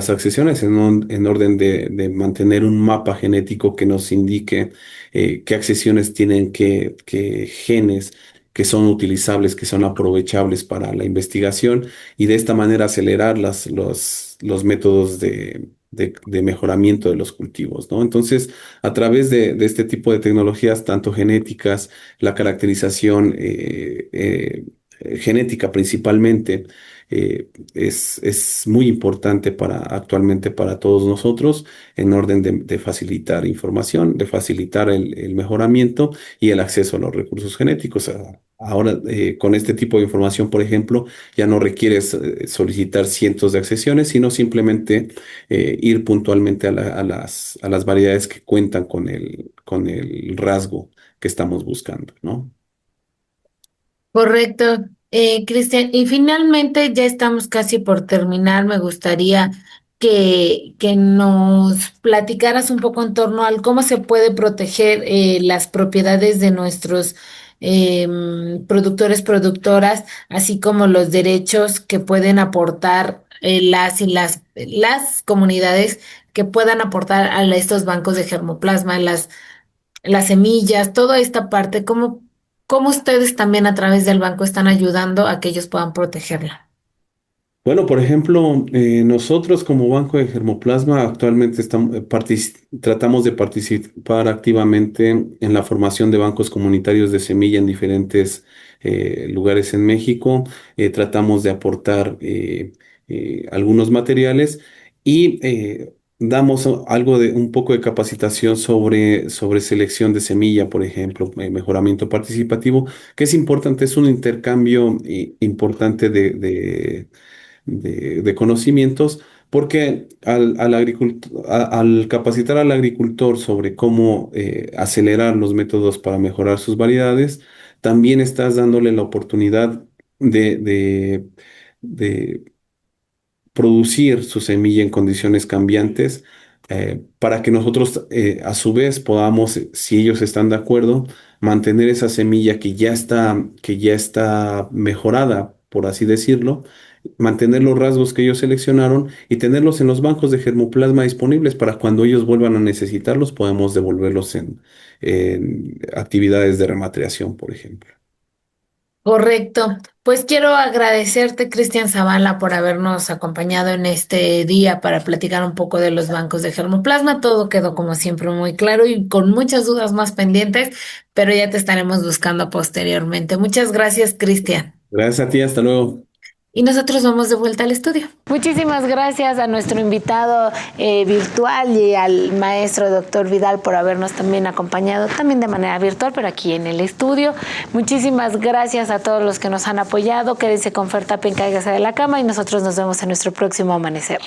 [SPEAKER 9] accesiones en orden de mantener un mapa genético que nos indique qué accesiones tienen qué genes que son utilizables, que son aprovechables para la investigación y de esta manera acelerar los métodos de mejoramiento de los cultivos, ¿no? Entonces, a través de este tipo de tecnologías, tanto genéticas, la caracterización genética principalmente, es muy importante actualmente para todos nosotros en orden de facilitar información, de facilitar el mejoramiento y el acceso a los recursos genéticos. Ahora, con este tipo de información, por ejemplo, ya no requieres solicitar cientos de accesiones, sino simplemente ir puntualmente a las variedades que cuentan con el rasgo que estamos buscando, ¿no?
[SPEAKER 1] Correcto, Cristian. Y finalmente ya estamos casi por terminar. Me gustaría que nos platicaras un poco en torno al cómo se puede proteger las propiedades de nuestros productores, productoras, así como los derechos que pueden aportar las comunidades que puedan aportar a estos bancos de germoplasma, las semillas, toda esta parte, cómo ustedes también a través del banco están ayudando a que ellos puedan protegerla.
[SPEAKER 9] Bueno, por ejemplo, nosotros como Banco de Germoplasma actualmente tratamos de participar activamente en la formación de bancos comunitarios de semilla en diferentes lugares en México. Tratamos de aportar algunos materiales y damos algo de un poco de capacitación sobre selección de semilla, por ejemplo, mejoramiento participativo, que es importante, es un intercambio importante de conocimientos, porque al capacitar al agricultor sobre cómo acelerar los métodos para mejorar sus variedades, también estás dándole la oportunidad de producir su semilla en condiciones cambiantes, para que nosotros a su vez podamos, si ellos están de acuerdo, mantener esa semilla que ya está mejorada, por así decirlo, mantener los rasgos que ellos seleccionaron y tenerlos en los bancos de germoplasma disponibles para cuando ellos vuelvan a necesitarlos, podemos devolverlos en actividades de rematriación, por ejemplo.
[SPEAKER 1] Correcto. Pues quiero agradecerte, Cristian Zavala, por habernos acompañado en este día para platicar un poco de los bancos de germoplasma. Todo quedó como siempre muy claro y con muchas dudas más pendientes, pero ya te estaremos buscando posteriormente. Muchas gracias, Cristian.
[SPEAKER 9] Gracias a ti, hasta luego.
[SPEAKER 1] Y nosotros vamos de vuelta al estudio. Muchísimas gracias a nuestro invitado virtual y al maestro doctor Vidal por habernos también acompañado, también de manera virtual, pero aquí en el estudio. Muchísimas gracias a todos los que nos han apoyado. Quédense con Fer Tapia, cáigase de la cama y nosotros nos vemos en nuestro próximo amanecer.